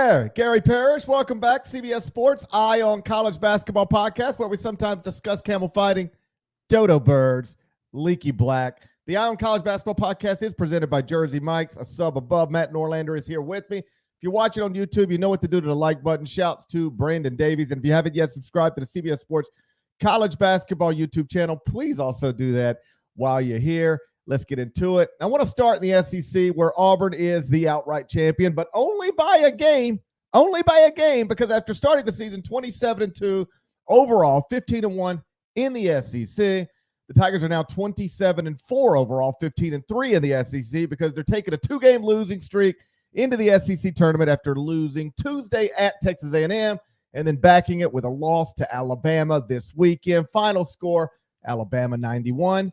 there, Gary Parrish. Welcome back. CBS Sports Eye on College Basketball Podcast, where we sometimes discuss camel fighting, dodo birds, leaky black. The Eye on College Basketball Podcast is presented by Jersey Mike's, a sub above. Matt Norlander is here with me. If you're watching on YouTube, you know what to do to the like button. Shouts to Brandon Davies. And if you haven't yet subscribed to the CBS Sports College Basketball YouTube channel, please also do that while you're here. Let's get into it. I want to start in the SEC, where Auburn is the outright champion, but only by a game. Only by a game, because after starting the season 27-2 overall, 15-1 in the SEC, the Tigers are now 27-4 overall, 15-3 in the SEC, because they're taking a two-game losing streak into the SEC tournament after losing Tuesday at Texas A&M and then backing it with a loss to Alabama this weekend. Final score, Alabama 91.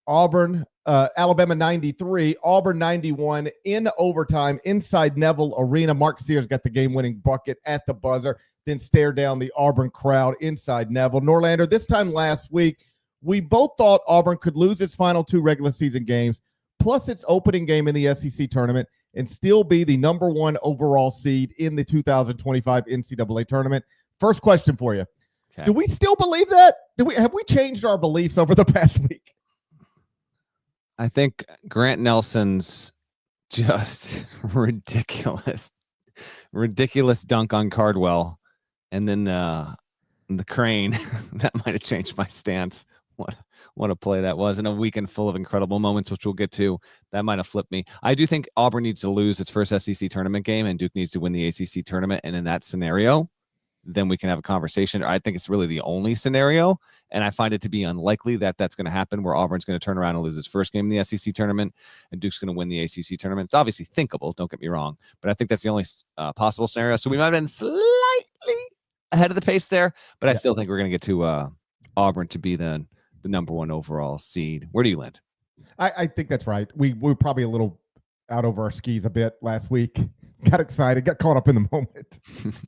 Alabama 93, Auburn 91 in overtime inside Neville Arena. Mark Sears got the game-winning bucket at the buzzer, then stared down the Auburn crowd inside Neville. Norlander, this time last week, we both thought Auburn could lose its final two regular season games, plus its opening game in the SEC tournament, and still be the number one overall seed in the 2025 NCAA tournament. First question for you. Okay. Do we still believe that? Have we changed our beliefs over the past week? I think Grant Nelson's just ridiculous dunk on Cardwell, and then the crane, that might have changed my stance. What a play that was, in a weekend full of incredible moments, which we'll get to. That might have flipped me. I do think Auburn needs to lose its first SEC tournament game, and Duke needs to win the ACC tournament, and in that scenario, then we can have a conversation. I think it's really the only scenario, and I find it to be unlikely that that's going to happen, where Auburn's going to turn around and lose its first game in the SEC tournament, and Duke's going to win the ACC tournament. It's obviously thinkable, don't get me wrong, but I think that's the only possible scenario. So we might have been slightly ahead of the pace there, but I still think we're going to get to Auburn to be the number one overall seed. Where do you land? I think that's right. We were probably a little out over our skis a bit last week. Got excited, got caught up in the moment.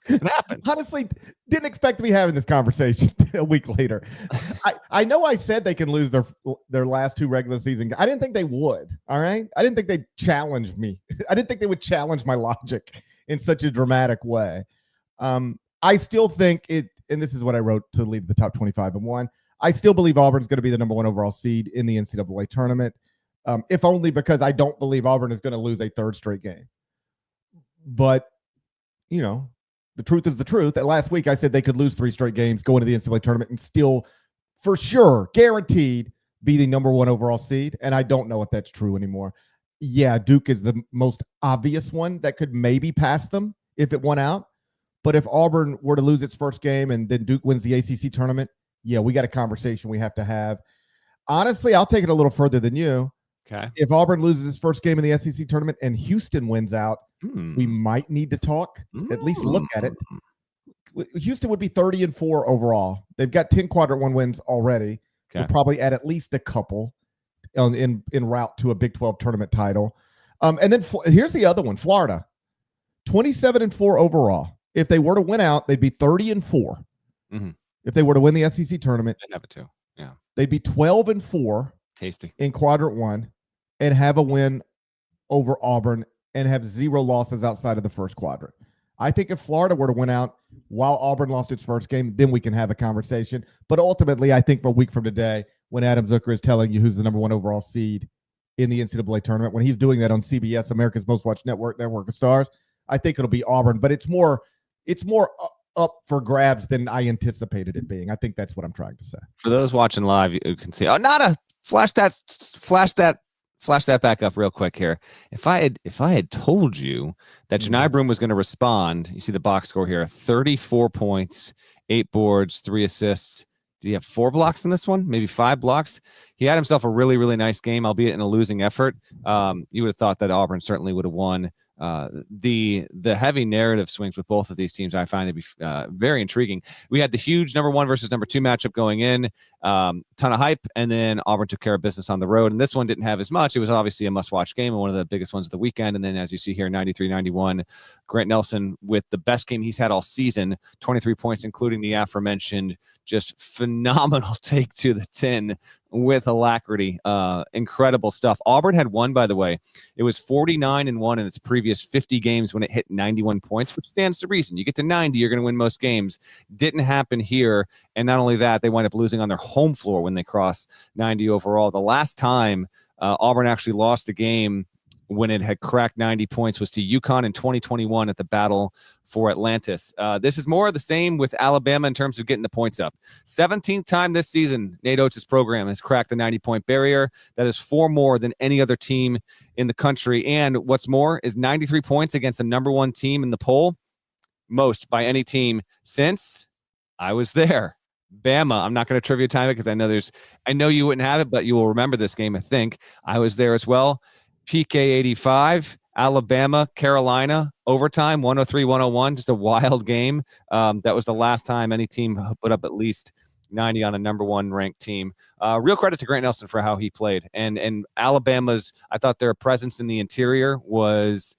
It happens. Honestly, didn't expect to be having this conversation a week later. I know I said they can lose their last two regular season. I didn't think they would, all right? I didn't think they'd challenge me. I didn't think they would challenge my logic in such a dramatic way. I still think it, and this is what I wrote to lead the top 25 and 1. I still believe Auburn's going to be the number one overall seed in the NCAA tournament, if only because I don't believe Auburn is going to lose a third straight game. But, you know, the truth is the truth. That last week I said they could lose 3 straight games, go into the NCAA tournament, and still, for sure, guaranteed, be the number one overall seed. And I don't know if that's true anymore. Yeah, Duke is the most obvious one that could maybe pass them if it won out. But if Auburn were to lose its first game and then Duke wins the ACC tournament, yeah, we got a conversation we have to have. Honestly, I'll take it a little further than you. Okay. If Auburn loses its first game in the SEC tournament and Houston wins out, we might need to talk, at least look at it. Houston would be 30-4 overall. They've got 10 quadrant one wins already. Okay. We'll probably add at least a couple in route to a Big 12 tournament title. And then here's the other one, Florida, 27-4 overall. If they were to win out, they'd be 30-4. Mm-hmm. If they were to win the SEC tournament, they'd have it too. Yeah, they'd be 12-4. Tasty in quadrant one, and have a win over Auburn and have 0 losses outside of the first quadrant. I think if Florida were to win out while Auburn lost its first game, then we can have a conversation. But ultimately, I think for a week from today, when Adam Zucker is telling you who's the number one overall seed in the NCAA tournament, when he's doing that on CBS, America's Most Watched Network of Stars, I think it'll be Auburn. But it's more up for grabs than I anticipated it being. I think that's what I'm trying to say. For those watching live, you can see, flash that back up real quick here. If I had told you that Janai Broome was going to respond, you see the box score here, 34 points, 8 boards, 3 assists. Do you have 4 blocks in this one? Maybe 5 blocks. He had himself a really, really nice game, albeit in a losing effort. You would have thought that Auburn certainly would have won. The heavy narrative swings with both of these teams I find to be very intriguing. We had the huge number 1 versus number 2 matchup going in, ton of hype, and then Auburn took care of business on the road, and this one didn't have as much. It was obviously a must-watch game and one of the biggest ones of the weekend, and then as you see here, 93-91, Grant Nelson with the best game he's had all season, 23 points, including the aforementioned just phenomenal take to the 10 with alacrity. Incredible stuff. Auburn had won, by the way. It was 49-1 in its previous 50 games when it hit 91 points, which stands to reason. You get to 90, you're going to win most games. Didn't happen here. And not only that, they wind up losing on their home floor when they crossed 90 overall. The last time Auburn actually lost a game when it had cracked 90 points was to UConn in 2021 at the Battle for Atlantis. This is more of the same with Alabama in terms of getting the points up. 17th time this season, Nate Oates' program has cracked the 90-point barrier. That is 4 more than any other team in the country. And what's more is 93 points against the number 1 team in the poll, most by any team since I was there. Bama. I'm not going to trivia time it because I know you wouldn't have it, but you will remember this game, I think. I was there as well. PK 85, Alabama, Carolina, overtime, 103-101, just a wild game. That was the last time any team put up at least 90 on a number 1 ranked team. Real credit to Grant Nelson for how he played. And Alabama's, I thought their presence in the interior was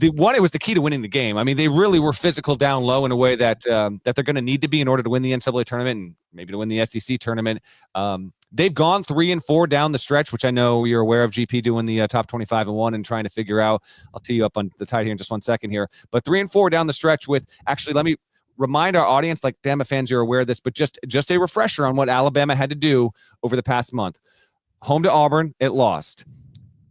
it was the key to winning the game. I mean, they really were physical down low in a way that they're going to need to be in order to win the NCAA tournament and maybe to win the SEC tournament. They've gone 3-4 down the stretch, which I know you're aware of. GP doing the top 25-1 and trying to figure out. I'll tee you up on the tide here in just 1 second here. But 3-4 down the stretch with actually, let me remind our audience, like Bama fans, you're aware of this, but just a refresher on what Alabama had to do over the past month. Home to Auburn, it lost.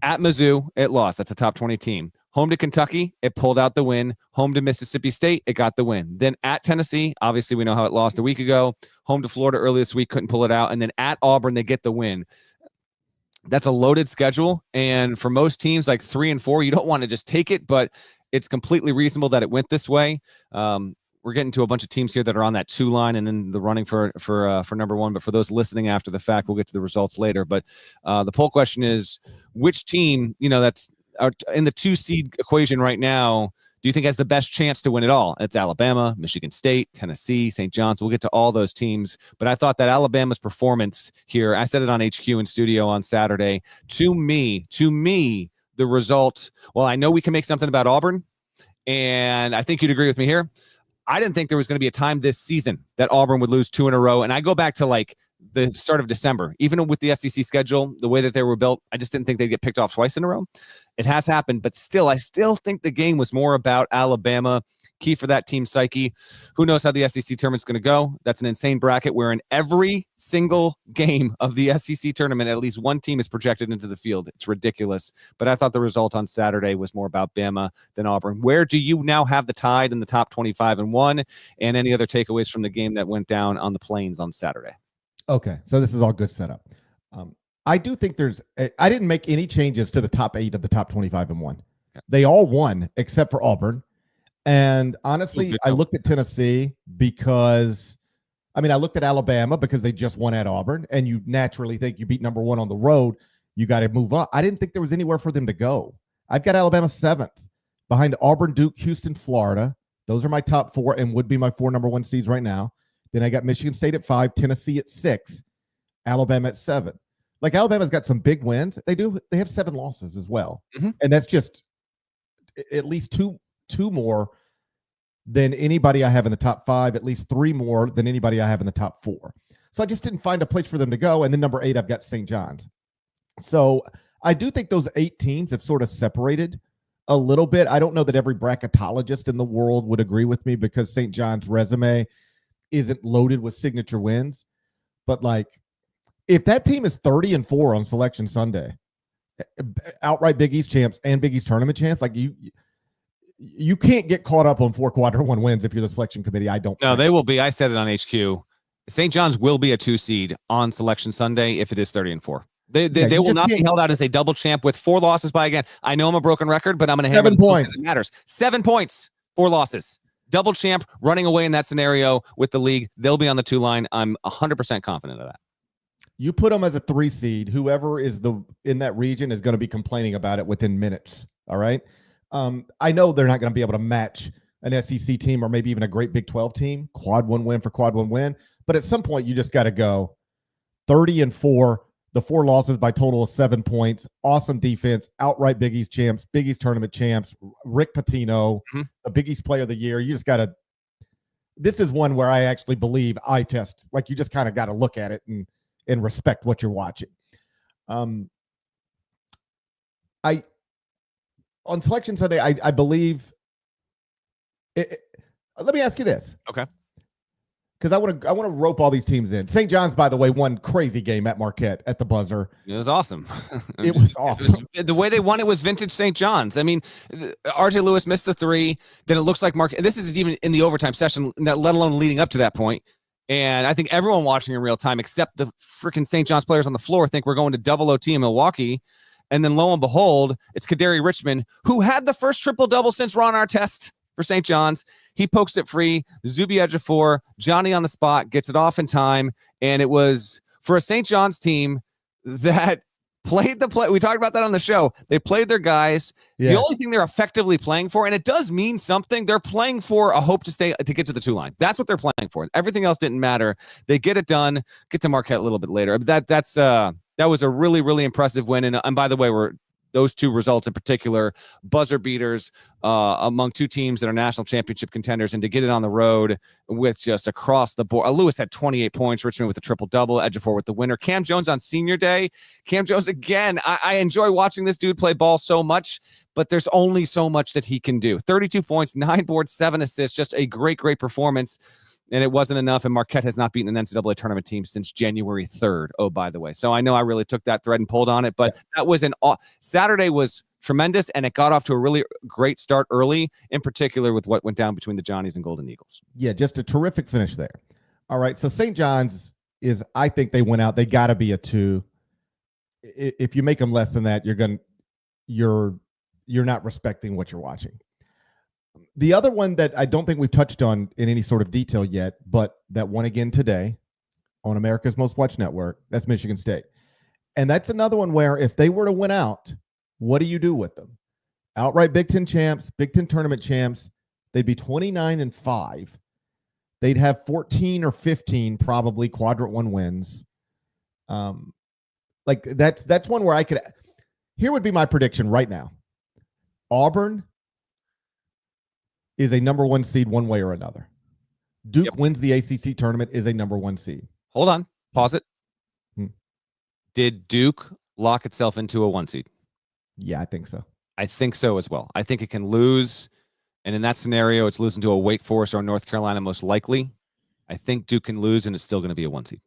At Mizzou, it lost. That's a top 20 team. Home to Kentucky, it pulled out the win. Home to Mississippi State, it got the win. Then at Tennessee, obviously we know how it lost a week ago. Home to Florida early this week, couldn't pull it out. And then at Auburn, they get the win. That's a loaded schedule. And for most teams, like 3-4, you don't want to just take it, but it's completely reasonable that it went this way. We're getting to a bunch of teams here that are on that 2 line and in the running for number 1. But for those listening after the fact, we'll get to the results later. But the poll question is, which team, that's in the 2 seed equation right now, do you think has the best chance to win it all? It's Alabama, Michigan State, Tennessee, St. John's. We'll get to all those teams. But I thought that Alabama's performance here, I said it on HQ in studio on Saturday, to me, the result, well, I know we can make something about Auburn, and I think you'd agree with me here. I didn't think there was going to be a time this season that Auburn would lose 2 in a row. And I go back to like the start of December, even with the SEC schedule, the way that they were built, I just didn't think they'd get picked off twice in a row. It has happened, but still, I still think the game was more about Alabama, key for that team psyche. Who knows how the SEC tournament's going to go? That's an insane bracket where in every single game of the SEC tournament, at least one team is projected into the field. It's ridiculous. But I thought the result on Saturday was more about Bama than Auburn. Where do you now have the Tide in the top 25-1, and any other takeaways from the game that went down on the Plains on Saturday? Okay, so this is all good setup. I do think I didn't make any changes to the top 8 of the top 25-1. Okay. They all won except for Auburn. And honestly, I looked at Tennessee because, I looked at Alabama because they just won at Auburn, and you naturally think you beat number 1 on the road, you got to move up. I didn't think there was anywhere for them to go. I've got Alabama 7th behind Auburn, Duke, Houston, Florida. Those are my top 4 and would be my 4 number 1 seeds right now. Then I got Michigan State at 5, Tennessee at 6, Alabama at 7. Like, Alabama's got some big wins. They have 7 losses as well. Mm-hmm. And that's just at least two more than anybody I have in the top 5, at least 3 more than anybody I have in the top 4. So I just didn't find a place for them to go. And then number 8, I've got St. John's. So I do think those 8 teams have sort of separated a little bit. I don't know that every bracketologist in the world would agree with me because St. John's resume isn't loaded with signature wins. But like, if that team is 30-4 on Selection Sunday, outright Big East champs and Big East tournament champs, like you can't get caught up on 4 quad-1 wins if you're the selection committee. I don't. No, they will be. I said it on HQ. St. John's will be a 2 seed on Selection Sunday if it is 30-4. They will not be held out as a double champ with 4 losses by, again, I know I'm a broken record, but I'm going to hammer 7 points. It matters. 7 points, 4 losses. Double champ running away in that scenario with the league. They'll be on the 2 line. I'm 100% confident of that. You put them as a 3 seed, whoever is in that region is going to be complaining about it within minutes. All right. I know they're not going to be able to match an SEC team or maybe even a great Big 12 team, quad-1 win for quad-1 win. But at some point, you just got to go 30-4, the 4 losses by total of 7 points, awesome defense, outright Big East champs, Big East tournament champs, Rick Pitino, the Big East player of the year. You just got to – this is one where I actually believe eye test. Like, you just kind of got to look at it and and respect what you're watching. On Selection Sunday, I believe. Let me ask you this. Okay. Because I want to rope all these teams in. St. John's, by the way, won crazy game at Marquette at the buzzer. It was awesome. It was awesome. The way they won it was vintage St. John's. I mean, RJ Lewis missed the three. Then it looks like Marquette. This isn't even in the overtime session, let alone leading up to that point. And I think everyone watching in real time, except the freaking St. John's players on the floor, think we're going to double OT in Milwaukee. And then lo and behold, it's Kaderi Richmond, who had the first triple-double since Ron Artest for St. John's. He pokes it free. Zuby Ejiofor, Johnny on the spot, gets it off in time. And it was for a St. John's team that played the play. We talked about that on the show. They played their guys. Yeah. The only thing they're effectively playing for, and it does mean something, they're playing for a hope to get to the 2 line. That's what they're playing for. Everything else didn't matter. They get it done. Get to Marquette a little bit later. That was a really, really impressive win. And by the way, those 2 results in particular, buzzer beaters among 2 teams that are national championship contenders, and to get it on the road with just across the board. Lewis had 28 points, Richmond with a triple-double, Ejiofor with the winner. Cam Jones on senior day. Cam Jones, again, I enjoy watching this dude play ball so much, but there's only so much that he can do. 32 points, 9 boards, 7 assists, just a great, great performance. And it wasn't enough, and Marquette has not beaten an NCAA tournament team since January 3rd. Oh, by the way. So I know I really took that thread and pulled on it, but that was Saturday was tremendous, and it got off to a really great start early, in particular with what went down between the Johnnies and Golden Eagles. Yeah, just a terrific finish there. All right, so St. John's is, I think they went out. They got to be a 2. If you make them less than that, you're not respecting what you're watching. The other one that I don't think we've touched on in any sort of detail yet, but that won again today on America's Most Watched Network, that's Michigan State. And that's another one where if they were to win out, what do you do with them? Outright Big Ten champs, Big Ten tournament champs, they'd be 29-5. They'd have 14 or 15 probably quadrant 1 wins. Like that's one where here would be my prediction right now. Auburn is a number 1 seed one way or another. Duke wins the ACC tournament, is a number 1 seed. Hold on. Pause it. Did Duke lock itself into a 1 seed? Yeah, I think so. I think so as well. I think it can lose. And in that scenario, it's losing to a Wake Forest or North Carolina most likely. I think Duke can lose, and it's still going to be a 1 seed.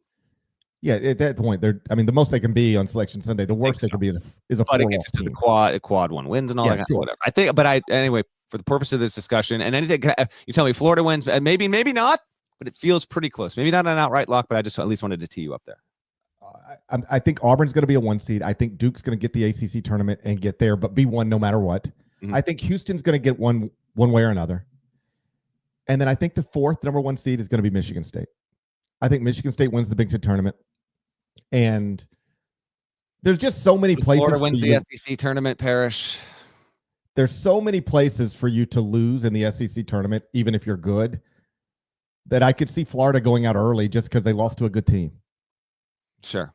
Yeah, at that point, the most they can be on Selection Sunday, the worst they can be is a 4-loss team. But it gets to the quad 1 wins and all that kind of whatever. I think, anyway, for the purpose of this discussion, and anything you tell me Florida wins, maybe not, but it feels pretty close. Maybe not an outright lock, but I just at least wanted to tee you up there. I think Auburn's going to be a 1 seed. I think Duke's going to get the ACC tournament and get there, but be 1 no matter what. Mm-hmm. I think Houston's going to get one way or another. And then I think the 4th number 1 seed is going to be Michigan State. I think Michigan State wins the Big Ten tournament. And there's just so many places. Florida wins the SEC tournament, Parrish. There's so many places for you to lose in the SEC tournament, even if you're good, that I could see Florida going out early just because they lost to a good team. Sure.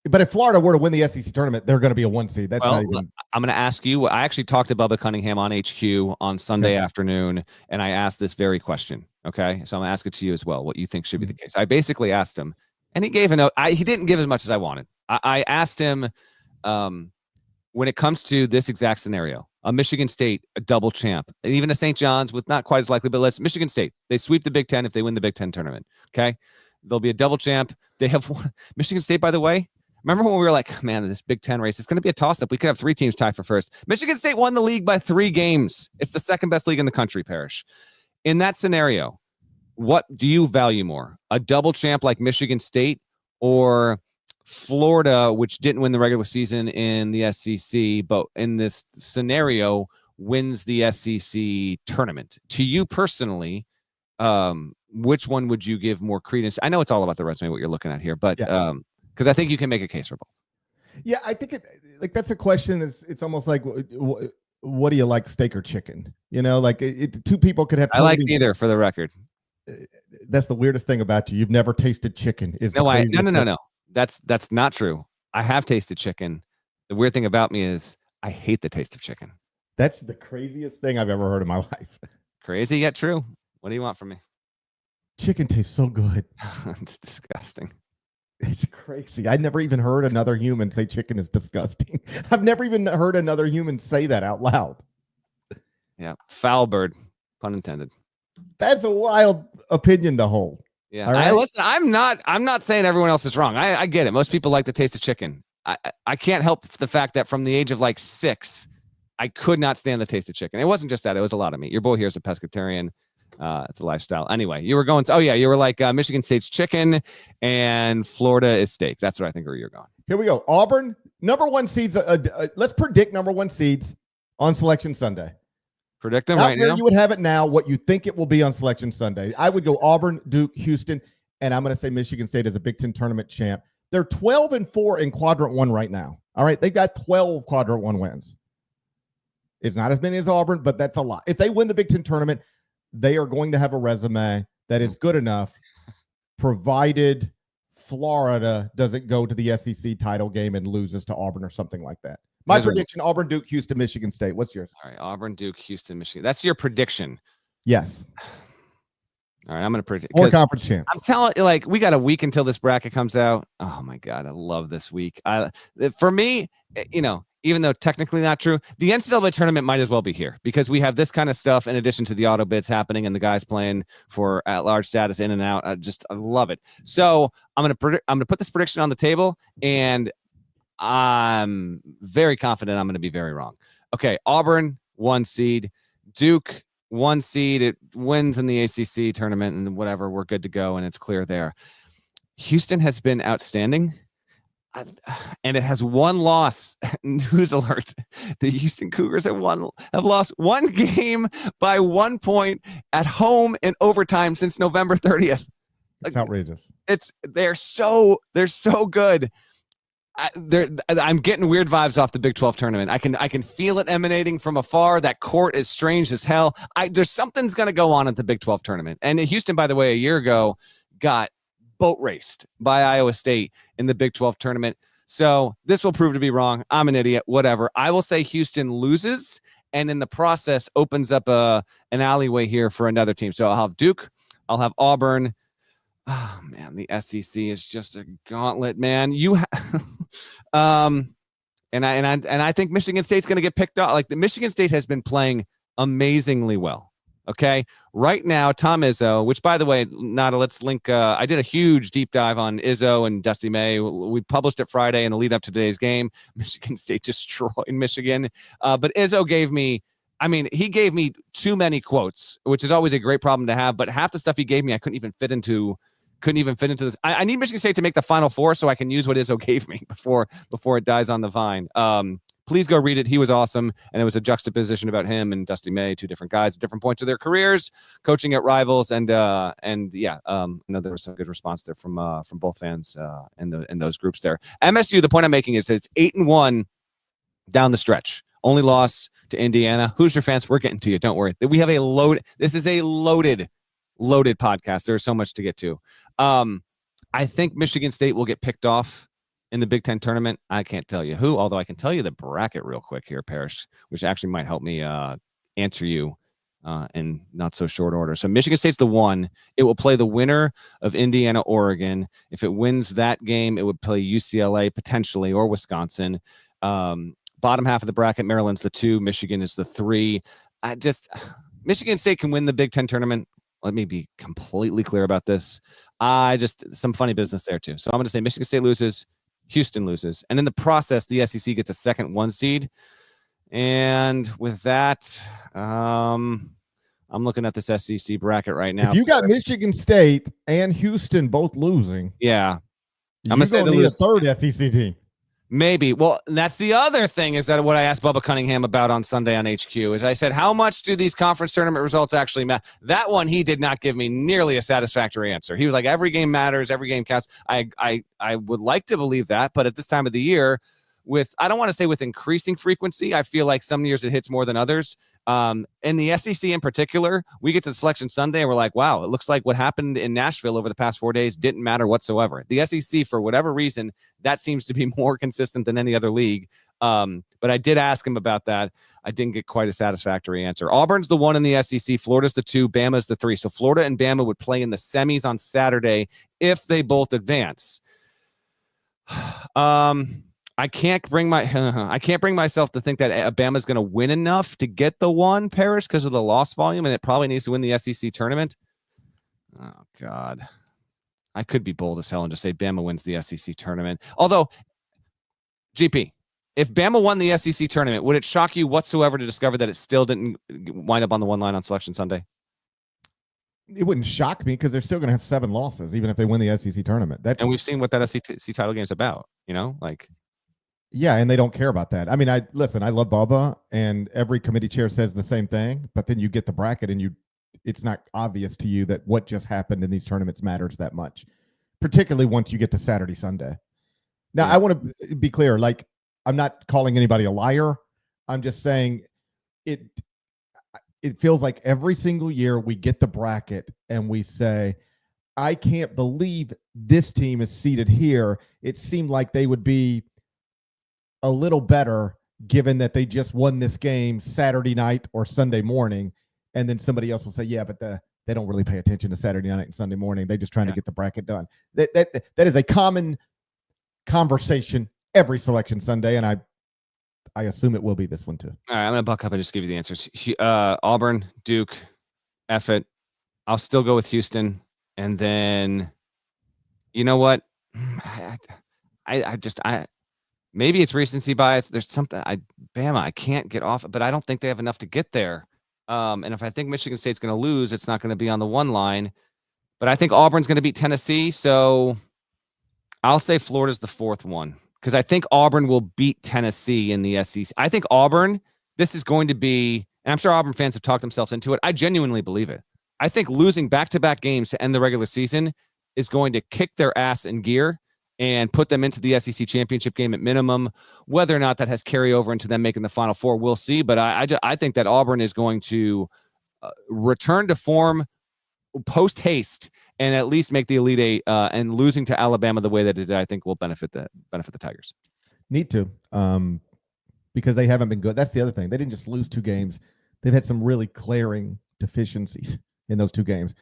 But if Florida were to win the SEC tournament, they're going to be a 1 seed. I'm going to ask you. I actually talked to Bubba Cunningham on HQ on Sunday afternoon, and I asked this very question. Okay, so I'm going to ask it to you as well. What you think should be the case? I basically asked him, and he gave a note. He didn't give as much as I wanted. I asked him when it comes to this exact scenario, a Michigan State, a double champ, and even a St. John's with not quite as likely, but let's Michigan State. They sweep the Big Ten if they win the Big Ten tournament. Okay, they'll be a double champ. They have Michigan State, by the way. Remember when we were like, man, this Big Ten race, it's going to be a toss-up. We could have 3 teams tied for first. Michigan State won the league by 3 games. It's the second best league in the country, Parrish. In that scenario, what do you value more? A double champ like Michigan State or Florida, which didn't win the regular season in the SEC, but in this scenario wins the SEC tournament? To you personally, which one would you give more credence? I know it's all about the resume, what you're looking at here, but because I think you can make a case for both. Yeah, I think that's a question. It's almost like, what do you like, steak or chicken? You know, like 2 people could have. I like neither, for the record. That's the weirdest thing about you. You've never tasted chicken. No. That's not true. I have tasted chicken. The weird thing about me is I hate the taste of chicken. That's the craziest thing I've ever heard in my life. Crazy yet true. What do you want from me? Chicken tastes so good. It's disgusting. It's crazy. I never even heard another human say chicken is disgusting. I've never even heard another human say that out loud. Yeah, foul bird, pun intended. That's a wild opinion to hold. Yeah, listen. I'm not saying everyone else is wrong. I get it. Most people like the taste of chicken. I can't help the fact that from the age of like 6, I could not stand the taste of chicken. It wasn't just that; it was a lot of meat. Your boy here is a pescatarian. It's a lifestyle. Anyway, you were going. You were like Michigan State's chicken, and Florida is steak. That's what I think where you're going. Here we go. Auburn, number 1 seeds. Let's predict number 1 seeds on Selection Sunday. Predict them Not right where now. You would have it now. What you think it will be on Selection Sunday? I would go Auburn, Duke, Houston, and I'm going to say Michigan State is a Big Ten tournament champ. They're 12-4 in Quadrant 1 right now. All right, they've got 12 Quadrant 1 wins. It's not as many as Auburn, but that's a lot. If they win the Big Ten tournament, they are going to have a resume that is good enough, provided Florida doesn't go to the SEC title game and loses to Auburn or something like that. My prediction, Auburn, Duke, Houston, Michigan State. What's yours? All right, Auburn, Duke, Houston, Michigan. That's your prediction. Yes. All right, I'm going to predict. Or conference champs. I'm telling you, like, we got a week until this bracket comes out. Oh, my God, I love this week. For me, even though technically not true, the NCAA tournament might as well be here because we have this kind of stuff in addition to the auto bids happening and the guys playing for at-large status in and out. I love it. So I'm going to put this prediction on the table, and I'm very confident I'm going to be very wrong. Okay, Auburn, 1 seed. Duke, 1 seed. It wins in the ACC tournament and whatever. We're good to go, and it's clear there. Houston has been outstanding, and it has 1 loss. News alert. The Houston Cougars have lost 1 game by 1 point at home in overtime since November 30th. It's outrageous. They're so good. I'm getting weird vibes off the Big 12 tournament. I can feel it emanating from afar. That court is strange as hell. There's something's going to go on at the Big 12 tournament. And Houston, by the way, a year ago got boat raced by Iowa State in the Big 12 tournament. So this will prove to be wrong. I'm an idiot. Whatever. I will say Houston loses, and in the process opens up an alleyway here for another team. So I'll have Duke. I'll have Auburn. Oh man, the SEC is just a gauntlet, man. And I think Michigan State's going to get picked off. Like, the Michigan State has been playing amazingly well. Okay, right now Tom Izzo, which, by the way, Nada, let's link. I did a huge deep dive on Izzo and Dusty May. We published it Friday in the lead up to today's game. Michigan State destroyed Michigan, but Izzo gave me. He gave me too many quotes, which is always a great problem to have. But half the stuff he gave me, I couldn't even fit into this. I need Michigan State to make the Final Four so I can use what Izzo gave me before it dies on the vine. Please go read it. He was awesome, and it was a juxtaposition about him and Dusty May, 2 different guys at different points of their careers, coaching at rivals, I know there was some good response there from both fans in those groups there. MSU. The point I'm making is that it's 8-1 down the stretch. Only loss to Indiana. Hoosier fans, we're getting to you. Don't worry. We have this is a loaded podcast. There's so much to get to. I think Michigan State will get picked off in the Big Ten tournament. I can't tell you who, although I can tell you the bracket real quick here, Parrish, which actually might help me answer you in not so short order. So Michigan State's the 1. It will play the winner of Indiana, Oregon. If it wins that game, it would play UCLA potentially or Wisconsin. Bottom half of the bracket, Maryland's the 2. Michigan is the 3. Michigan State can win the Big Ten tournament. Let me be completely clear about this. Some funny business there too. So I'm going to say Michigan State loses, Houston loses. And in the process, the SEC gets a second 1 seed. And with that, I'm looking at this SEC bracket right now. If you got Michigan State and Houston both losing, yeah, I'm going to say need a third SEC team. Maybe. Well, that's the other thing is that what I asked Bubba Cunningham about on Sunday on HQ is I said, how much do these conference tournament results actually matter? That one, he did not give me nearly a satisfactory answer. He was like, every game matters. Every game counts. I would like to believe that. But at this time of the year, I don't want to say with increasing frequency, I feel like some years it hits more than others. In the SEC in particular, we get to the Selection Sunday and we're like, wow, it looks like what happened in Nashville over the past 4 days didn't matter whatsoever. The SEC, for whatever reason, that seems to be more consistent than any other league. But I did ask him about that. I didn't get quite a satisfactory answer. Auburn's the 1 in the SEC. Florida's the 2. Bama's the 3. So Florida and Bama would play in the semis on Saturday if they both advance. I can't bring myself to think that Bama's going to win enough to get the one, Parrish, because of the loss volume, and it probably needs to win the SEC tournament. Oh God, I could be bold as hell and just say Bama wins the SEC tournament. Although, GP, if Bama won the SEC tournament, would it shock you whatsoever to discover that it still didn't wind up on the one line on Selection Sunday? It wouldn't shock me because they're still going to have 7 losses, even if they win the SEC tournament. And we've seen what that SEC title game is about, Yeah, and they don't care about that. I mean, I love Bubba, and every committee chair says the same thing, but then you get the bracket and it's not obvious to you that what just happened in these tournaments matters that much, particularly once you get to Saturday, Sunday. Now, I want to be clear, I'm not calling anybody a liar. I'm just saying it feels like every single year we get the bracket and we say, I can't believe this team is seated here. It seemed like they would be a little better given that they just won this game Saturday night or Sunday morning. And then somebody else will say, yeah, but they don't really pay attention to Saturday night and Sunday morning. They're just trying to get the bracket done. That is a common conversation every Selection Sunday, and I assume it will be this one too. All right, I'm going to buck up and just give you the answers. Auburn, Duke, F I'll still go with Houston. And then, you know what? Maybe it's recency bias. There's something Bama, I can't get off, but I don't think they have enough to get there. And if I think Michigan State's going to lose, it's not going to be on the one line. But I think Auburn's going to beat Tennessee. So I'll say Florida's the 4th one because I think Auburn will beat Tennessee in the SEC. I think Auburn, this is going to be, and I'm sure Auburn fans have talked themselves into it. I genuinely believe it. I think losing back-to-back games to end the regular season is going to kick their ass in gear and put them into the SEC championship game at minimum. Whether or not that has carryover into them making the Final Four, we'll see. But I think that Auburn is going to return to form post-haste and at least make the Elite Eight. And losing to Alabama the way that it did, I think, will benefit the Tigers. Need to, because they haven't been good. That's the other thing. They didn't just lose 2 games. They've had some really glaring deficiencies in those 2 games.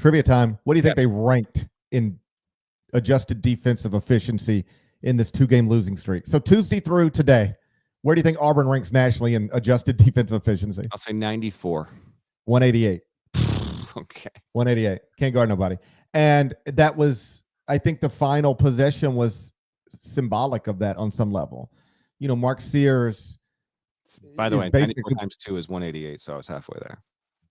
Trivia time. What do you think they ranked in adjusted defensive efficiency in this 2-game losing streak? So Tuesday through today, where do you think Auburn ranks nationally in adjusted defensive efficiency? I'll say 94. 188. Okay. 188. Can't guard nobody. And that was, I think the final possession was symbolic of that on some level. Mark Sears. By the way, 94 times 2 is 188, so I was halfway there.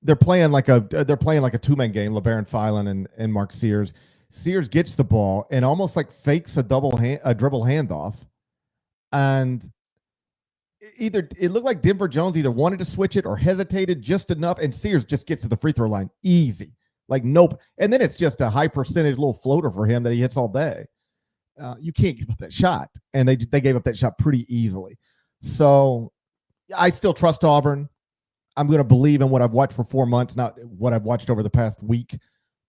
They're playing like a 2-man game, LeBaron Filan and Mark Sears. Sears gets the ball and almost fakes a dribble handoff. And it looked like Denver Jones either wanted to switch it or hesitated just enough, and Sears just gets to the free throw line easy. Nope. And then it's just a high percentage little floater for him that he hits all day. You can't give up that shot. And they gave up that shot pretty easily. So I still trust Auburn. I'm going to believe in what I've watched for 4 months, not what I've watched over the past week.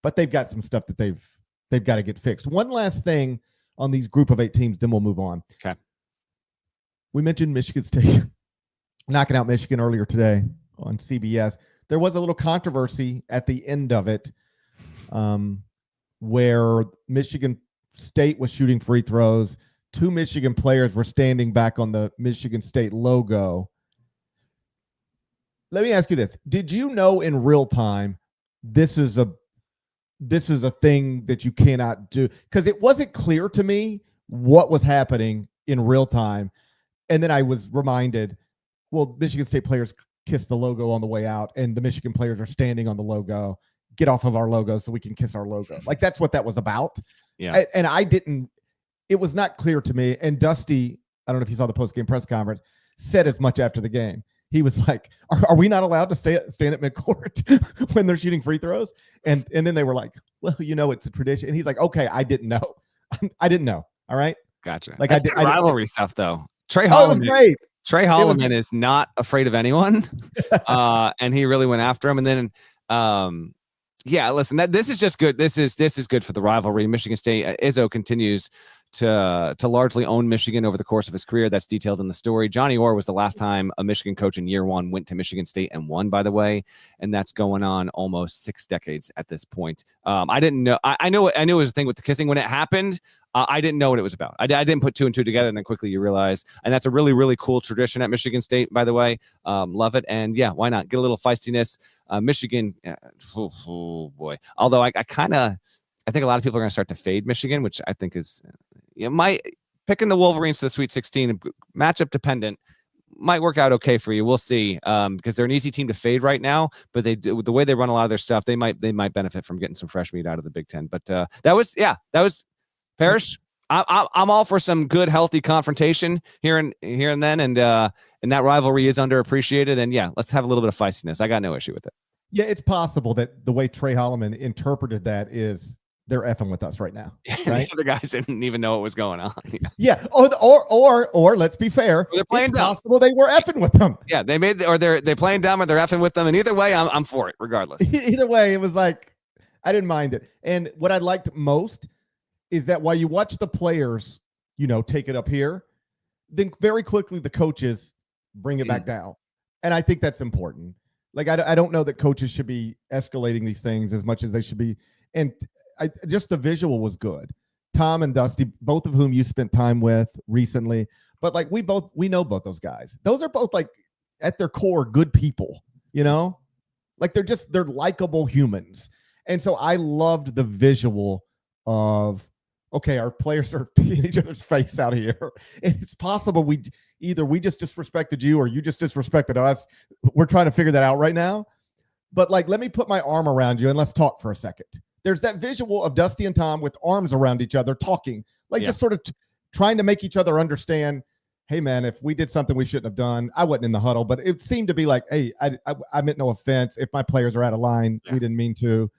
But they've got some stuff that they've got to get fixed. One last thing on these group of 8 teams, then we'll move on. Okay. We mentioned Michigan State knocking out Michigan earlier today on CBS. There was a little controversy at the end of it where Michigan State was shooting free throws. 2 Michigan players were standing back on the Michigan State logo. Let me ask you this. Did you know in real time this is a thing that you cannot do? Because it wasn't clear to me what was happening in real time. And then I was reminded, well, Michigan State players kiss the logo on the way out, and the Michigan players are standing on the logo. Get off of our logo so we can kiss our logo. That's what that was about. Yeah. And it was not clear to me. And Dusty, I don't know if you saw the post-game press conference, said as much after the game. He was like, are we not allowed to stand at midcourt when they're shooting free throws? And then they were like, well, it's a tradition. And he's like, okay, I didn't know. I didn't know. All right. Gotcha. That's good rivalry stuff though. Trey Holloman is not afraid of anyone. And he really went after him. And then, listen, this is just good. This is good for the rivalry. Michigan State, Izzo continues to largely own Michigan over the course of his career. That's detailed in the story. Johnny Orr was the last time a Michigan coach in year one went to Michigan State and won, by the way, and that's going on almost 6 decades at this point. I didn't know. I knew it was a thing with the kissing when it happened. I didn't know what it was about. I didn't put 2 and 2 together, and then quickly you realize. And that's a really, really cool tradition at Michigan State, by the way. Love it. And yeah, why not? Get a little feistiness. Michigan, oh boy. Although I think a lot of people are going to start to fade Michigan, which I think is picking the Wolverines to the Sweet 16, matchup dependent, might work out okay for you. We'll see, because they're an easy team to fade right now, but the way they run a lot of their stuff, they might benefit from getting some fresh meat out of the Big Ten. But that was Parrish. I'm all for some good, healthy confrontation here and then, and that rivalry is underappreciated. And yeah, let's have a little bit of feistiness. I got no issue with it. Yeah, it's possible that the way Trey Holloman interpreted that is they're effing with us right now. Right? The other guys didn't even know what was going on. Yeah. Or let's be fair. They're playing it's dumb. Possible they were effing with them. Yeah, they're playing dumb or they're effing with them. And either way, I'm for it, regardless. Either way, it was like I didn't mind it. And what I liked most is that while you watch the players, take it up here, then very quickly the coaches bring it back down. And I think that's important. Like, I don't know that coaches should be escalating these things as much as they should be. And just the visual was good. Tom and Dusty, both of whom you spent time with recently, but like we know both those guys. Those are both like at their core good people, like they're likable humans. And so I loved the visual of, okay, our players are in each other's face out here. And it's possible we just disrespected you or you just disrespected us. We're trying to figure that out right now. But like, let me put my arm around you and let's talk for a second. There's that visual of Dusty and Tom with arms around each other talking, just sort of trying to make each other understand, hey, man, if we did something we shouldn't have done, I wasn't in the huddle, but it seemed to be like, hey, I meant no offense. If my players are out of line, we didn't mean to.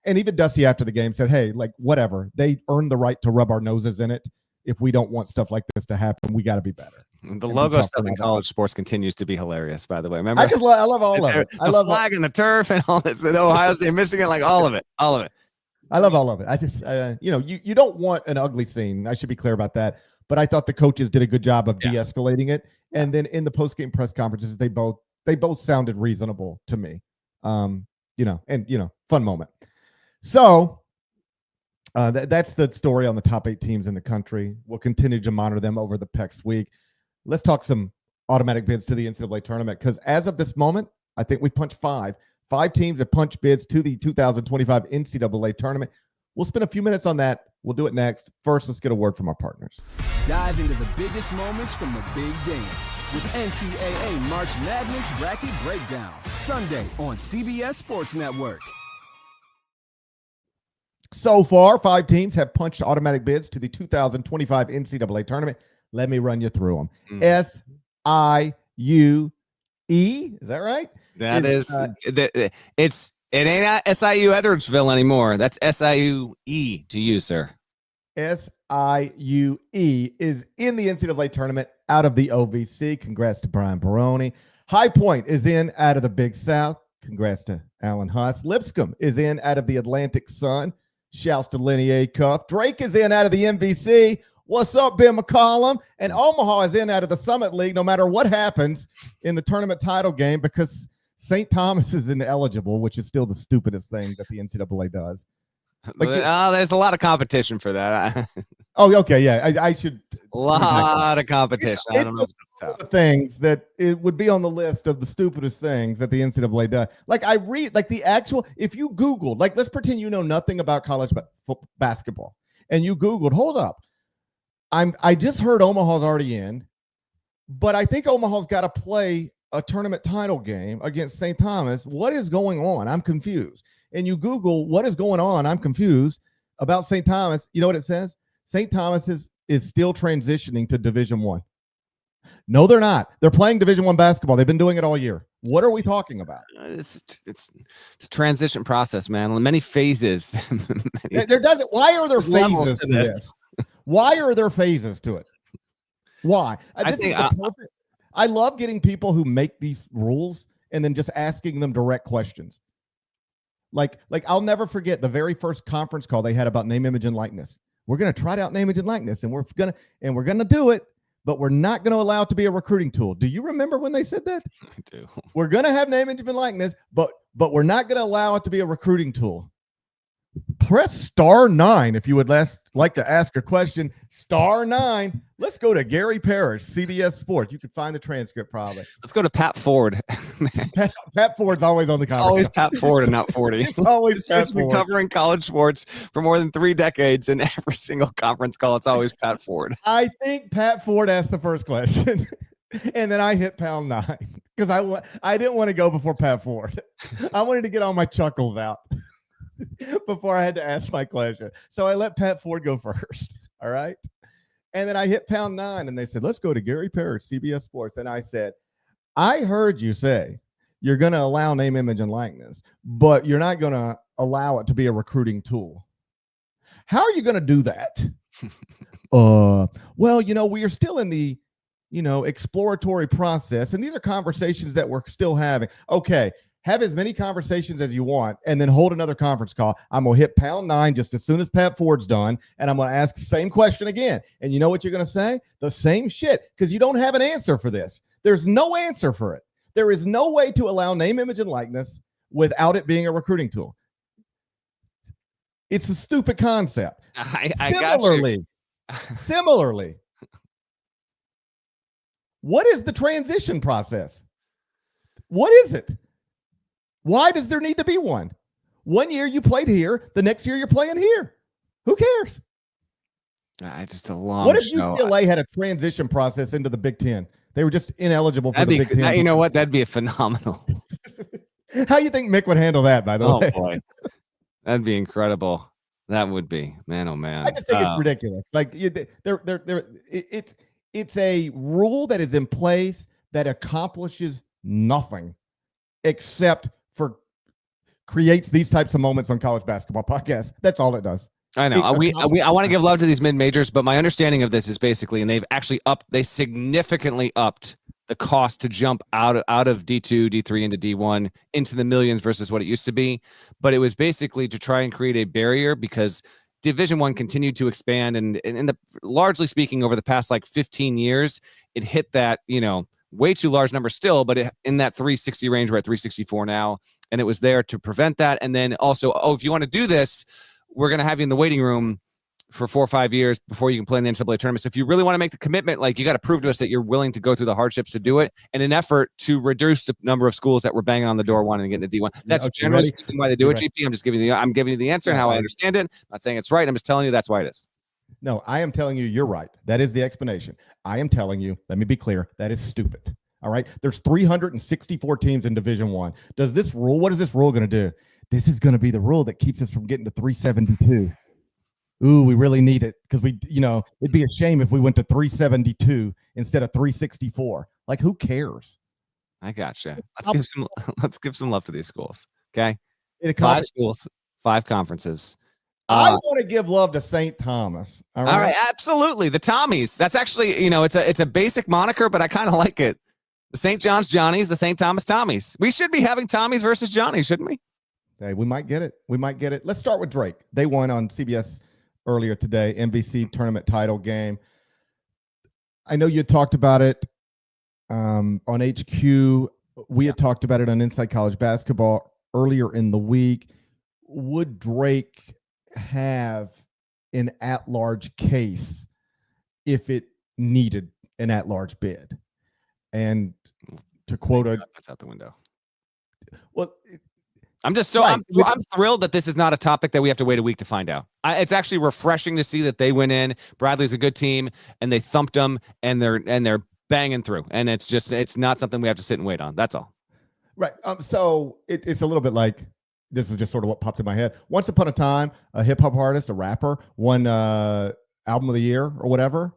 And even Dusty after the game said, hey, like, whatever. They earned the right to rub our noses in it. If we don't want stuff like this to happen, we got to be better. The logo stuff in college sports continues to be hilarious, by the way. Remember? I love all of it. I love flag and the turf and all this. Ohio State, Michigan, like all of it. I love all of it. I just, you don't want an ugly scene. I should be clear about that. But I thought the coaches did a good job of de-escalating it. And then in the post-game press conferences, they both sounded reasonable to me. Fun moment. So that's the story on the top 8 teams in the country. We'll continue to monitor them over the next week. Let's talk some automatic bids to the NCAA tournament, because as of this moment, I think we punched 5 teams that punch bids to the 2025 NCAA tournament. We'll spend a few minutes on that. We'll do it next. First, let's get a word from our partners. Dive into the biggest moments from the big dance with NCAA March Madness Bracket Breakdown, Sunday on CBS Sports Network. So far, 5 teams have punched automatic bids to the 2025 NCAA tournament. Let me run you through them. SIUE, is that right? That is it ain't SIU Edwardsville anymore. That's SIUE to you, sir. SIUE is in the NCAA tournament out of the OVC. Congrats to Brian Baroni. High Point is in out of the Big South. Congrats to Alan Huss. Lipscomb is in out of the Atlantic Sun. Shouts to Lenny Acuff. Drake is in out of the MVC. What's up, Ben McCollum? And Omaha is in out of the Summit League no matter what happens in the tournament title game, because St. Thomas is ineligible, which is still the stupidest thing that the NCAA does. Like, there's a lot of competition for that. Oh, okay, yeah. I should. A lot of competition. I don't know. The things that it would be on the list of the stupidest things that the NCAA does. Like, I read, like, the actual, if you Googled, like, let's pretend you know nothing about college basketball, and you Googled, hold up, I just heard Omaha's already in, but I think Omaha's got to play a tournament title game against St. Thomas. What is going on? I'm confused. And you Google what is going on, I'm confused about St. Thomas. You know what it says? St. Thomas is still transitioning to Division I. No, they're not. They're playing Division I basketball. They've been doing it all year. What are we talking about? It's a transition process, man. Many phases. There doesn't. Why are there phases to this? Why are there phases to it? Why? I love getting people who make these rules and then just asking them direct questions. Like I'll never forget the very first conference call they had about name, image, and likeness. we're going to try out name, image, and likeness, and we're going to do it, but we're not going to allow it to be a recruiting tool. Do you remember when they said that? I do. We're going to have name, image, and likeness, but we're not going to allow it to be a recruiting tool. Press *9 if you would like to ask a question. *9. Let's go to Gary Parrish, CBS Sports. You can find the transcript probably. Let's go to Pat Ford. Pat Ford's always on the conference. Always Pat Ford and not 40. It's always Pat He's been Ford. covering college sports for more than 3 decades, and every single conference call, it's always Pat Ford. I think Pat Ford asked the first question, and then I hit #9 because I didn't want to go before Pat Ford. I wanted to get all my chuckles out before I had to ask my question. So I let Pat Ford go first. All right. And then I hit #9 and they said, let's go to Gary Parrish, CBS Sports. And I said, I heard you say you're going to allow name, image, and likeness, but you're not going to allow it to be a recruiting tool. How are you going to do that? Well, we are still in the, exploratory process. And these are conversations that we're still having. Okay. Have as many conversations as you want, and then hold another conference call. I'm going to hit #9 just as soon as Pat Ford's done, and I'm going to ask the same question again. And you know what you're going to say? The same shit, because you don't have an answer for this. There's no answer for it. There is no way to allow name, image, and likeness without it being a recruiting tool. It's a stupid concept. Similarly, what is the transition process? What is it? Why does there need to be one? 1 year you played here, the next year you're playing here. Who cares? It's just a long. What if UCLA had a transition process into the Big Ten? They were just ineligible for the Big Ten. You know what? That'd be a phenomenal. How do you think Mick would handle that, by the way? Boy. That'd be incredible. That would be. Man, oh, man. I just think it's ridiculous. Like, it's a rule that is in place that accomplishes nothing except for creates these types of moments on college basketball podcasts. That's all it does. I know. I want to give love to these mid-majors, but my understanding of this is basically, and they significantly upped the cost to jump out of D2, D3 into D1 into the millions versus what it used to be. But it was basically to try and create a barrier because Division I continued to expand, and largely speaking, over the past 15 years, it hit that, way too large number still, but in that 360 range, we're at 364 now. And it was there to prevent that. And then also, if you want to do this, we're going to have you in the waiting room for 4 or 5 years before you can play in the NCAA tournament. So if you really want to make the commitment, you got to prove to us that you're willing to go through the hardships to do it in an effort to reduce the number of schools that were banging on the door wanting to get into D1. That's generally speaking why they do it, GP. I'm giving you the answer and how I understand it. I'm not saying it's right. I'm just telling you that's why it is. No, I am telling you you're right. That is the explanation. I am telling you, let me be clear, that is stupid. All right. There's 364 teams in Division I. What is this rule going to do? This is going to be the rule that keeps us from getting to 372. Ooh, we really need it because it'd be a shame if we went to 372 instead of 364. Who cares? I gotcha. Let's give some love to these schools. Okay. 5 schools, 5 conferences. I want to give love to St. Thomas. All right. Absolutely. The Tommies. That's actually, it's a basic moniker, but I kind of like it. The St. John's Johnnies, the St. Thomas Tommies. We should be having Tommies versus Johnnies, shouldn't we? Hey, we might get it. Let's start with Drake. They won on CBS earlier today, NBC tournament title game. I know you talked about it on HQ. We had talked about it on Inside College Basketball earlier in the week. Would Drake have an at-large case if it needed an at-large bid? And to quote that's out the window. Well, I'm just I'm thrilled that this is not a topic that we have to wait a week to find out. It's actually refreshing to see that they went in. Bradley's a good team, and they thumped them, and they're banging through. And it's not something we have to sit and wait on. That's all. Right. So it's a little bit like this is just sort of what popped in my head. Once upon a time, a hip hop artist, a rapper, won album of the year or whatever,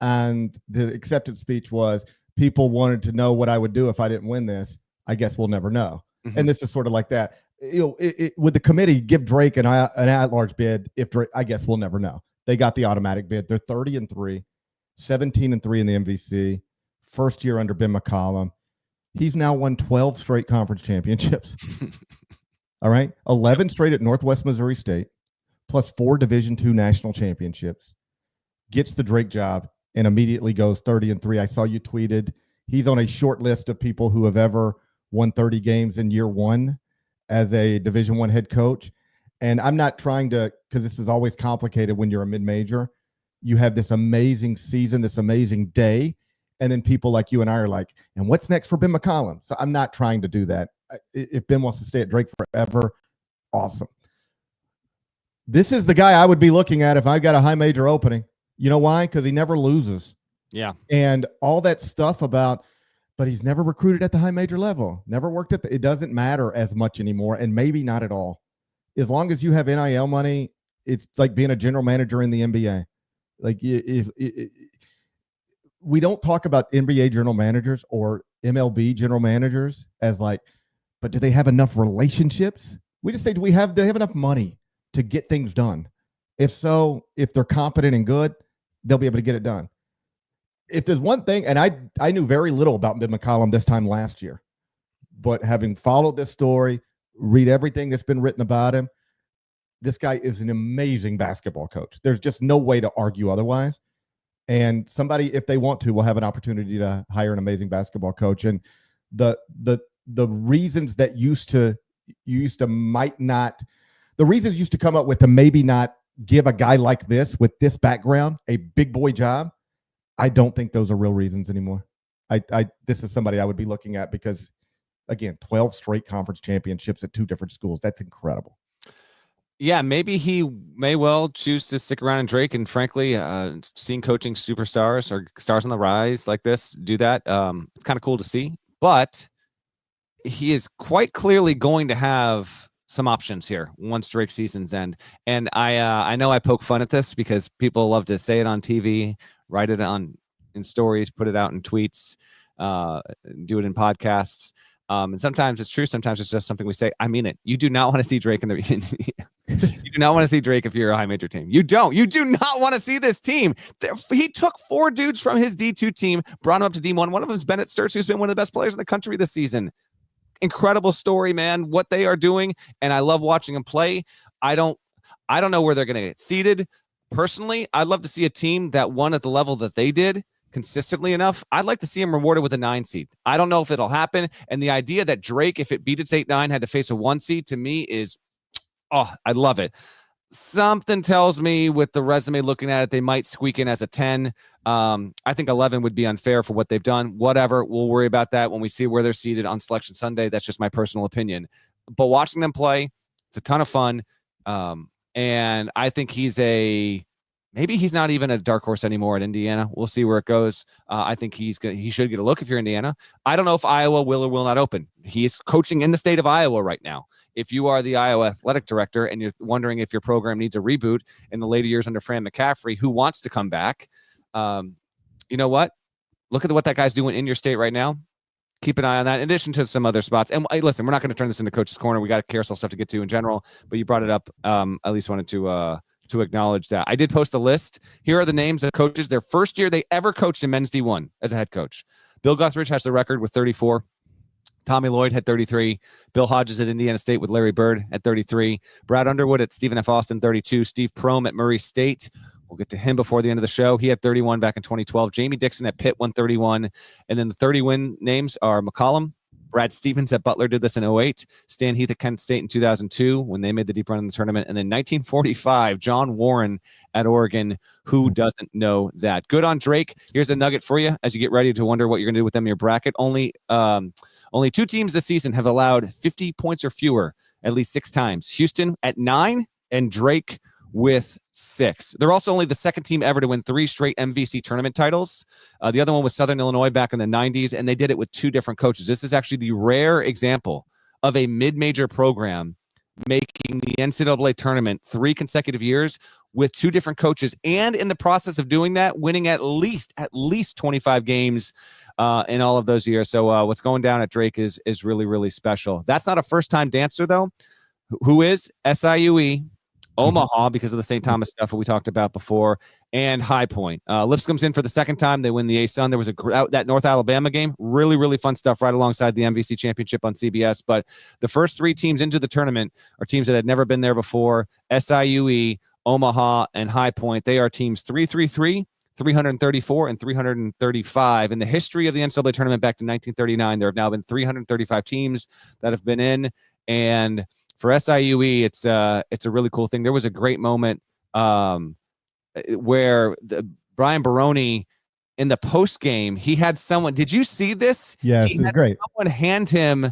and the acceptance speech was, people wanted to know what I would do if I didn't win this. I guess we'll never know. Mm-hmm. And this is sort of like that. Would the committee give Drake an at-large bid? If Drake, I guess we'll never know. They got the automatic bid. They're 30-3, 17-3 in the MVC. First year under Ben McCollum. He's now won 12 straight conference championships. All right, 11 straight at Northwest Missouri State. plus 4 Division II national championships, gets the Drake job, and immediately goes 30-3. I saw you tweeted he's on a short list of people who have ever won 30 games in year one as a Division I head coach. And I'm not trying to, because this is always complicated when you're a mid-major. You have this amazing season, this amazing day, and then people like you and I are like, and what's next for Ben McCollum? So I'm not trying to do that. If Ben wants to stay at Drake forever, awesome. This is the guy I would be looking at if I got a high major opening. You know why? Because he never loses. Yeah. And all that stuff about, but he's never recruited at the high major level, never worked at it doesn't matter as much anymore, and maybe not at all. As long as you have NIL money, it's like being a general manager in the NBA. Like we don't talk about NBA general managers or MLB general managers as like, but do they have enough relationships? We just say, do they have enough money to get things done? If so, if they're competent and good, they'll be able to get it done. If there's one thing, and I knew very little about Ben McCollum this time last year, but having followed this story, read everything that's been written about him, this guy is an amazing basketball coach. There's just no way to argue otherwise. And somebody, if they want to, will have an opportunity to hire an amazing basketball coach. And the reasons that used to come up with to maybe not give a guy like this with this background a big boy job, I don't think those are real reasons anymore. This is somebody I would be looking at because, again, 12 straight conference championships at 2 different schools. That's incredible. Yeah, maybe he may well choose to stick around in Drake. And frankly, seeing coaching superstars or stars on the rise like this do that, it's kind of cool to see. But he is quite clearly going to have some options here once Drake season's end. And I know I poke fun at this because people love to say it on TV, write it in stories, put it out in tweets, do it in podcasts. And sometimes it's true. Sometimes it's just something we say. I mean it. You do not want to see Drake in the. You do not want to see Drake if you're a high major team. You don't. You do not want to see this team. He took 4 dudes from his D2 team, brought them up to D1. One of them is Bennett Sturts, who's been one of the best players in the country this season. Incredible story, man. What they are doing, and I love watching them play. I don't know where they're going to get seeded. Personally, I'd love to see a team that won at the level that they did consistently enough. I'd like to see him rewarded with a 9 seed. I don't know if it'll happen. And the idea that Drake, if it beat its 8-9, had to face a 1 seed, to me is, oh, I love it. Something tells me with the resume looking at it, they might squeak in as a 10. I think 11 would be unfair for what they've done. Whatever. We'll worry about that when we see where they're seated on Selection Sunday. That's just my personal opinion. But watching them play, it's a ton of fun. And I think maybe he's not even a dark horse anymore at Indiana. We'll see where it goes. I think he should get a look if you're Indiana. I don't know if Iowa will or will not open. He is coaching in the state of Iowa right now. If you are the Iowa athletic director and you're wondering if your program needs a reboot in the later years under Fran McCaffrey, who wants to come back, you know what? Look at what that guy's doing in your state right now. Keep an eye on that, in addition to some other spots. And listen, we're not going to turn this into Coach's Corner. We got carousel stuff to get to in general, but you brought it up. At least wanted to acknowledge that. I did post a list. Here are the names of coaches. Their first year they ever coached in men's D1 as a head coach. Bill Guthridge has the record with 34. Tommy Lloyd had 33. Bill Hodges at Indiana State with Larry Bird at 33. Brad Underwood at Stephen F. Austin, 32. Steve Prohm at Murray State. We'll get to him before the end of the show. He had 31 back in 2012. Jamie Dixon at Pitt, 131. And then the 30-win names are McCollum. Brad Stevens at Butler did this in 2008. Stan Heath at Kent State in 2002 when they made the deep run in the tournament. And then 1945, John Warren at Oregon. Who doesn't know that? Good on Drake. Here's a nugget for you as you get ready to wonder what you're going to do with them in your bracket. Only 2 teams this season have allowed 50 points or fewer at least 6 times. Houston at 9 and Drake with 6. They're also only the 2nd team ever to win 3 straight MVC tournament titles. The other one was Southern Illinois back in the 90s, and they did it with 2 different coaches. This is actually the rare example of a mid-major program making the NCAA tournament 3 consecutive years with 2 different coaches, and in the process of doing that, winning at least 25 games in all of those years. So what's going down at Drake is really, really special. That's not a first-time dancer, though. Who is SIUE Omaha because of the St. Thomas stuff that we talked about before, and High Point. Lipscomb's in for the second time. They win the A-Sun. There was that North Alabama game. Really, really fun stuff right alongside the MVC Championship on CBS. But the first three teams into the tournament are teams that had never been there before. SIUE, Omaha, and High Point. They are teams 333, 334, and 335. In the history of the NCAA tournament back to 1939, there have now been 335 teams that have been in. And for SIUE, it's a really cool thing. There was a great moment where Brian Baroni in the post game, he had someone. Did you see this? Yes, it's great. Someone hand him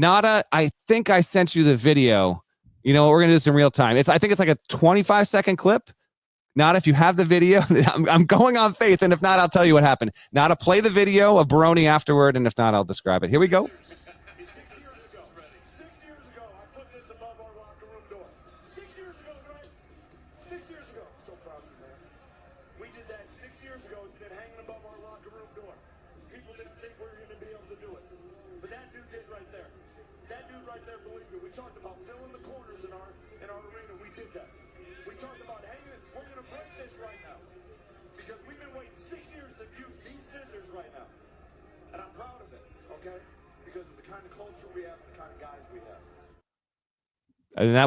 I think I sent you the video. You know, we're gonna do this in real time. I think it's like a 25-second clip. Not if you have the video. I'm going on faith, and if not, I'll tell you what happened. Now to play the video of Baroni afterward, and if not, I'll describe it. Here we go. 6 years ago, I put this above our locker room door. 6 years ago, right? 6 years ago. So proud of you, man. We did that 6 years ago. It's been hanging above our locker room door. People didn't think we were going to be able to do it. But that dude did right there. That dude right there, believe me, we talked about filling the corners in our arena. We did that. We talked about hanging it. We're going to break this right now. Because we've been waiting 6 years to use these scissors right now. And I'm proud of it, okay? Because of the kind of culture we have, the kind of guys we have. And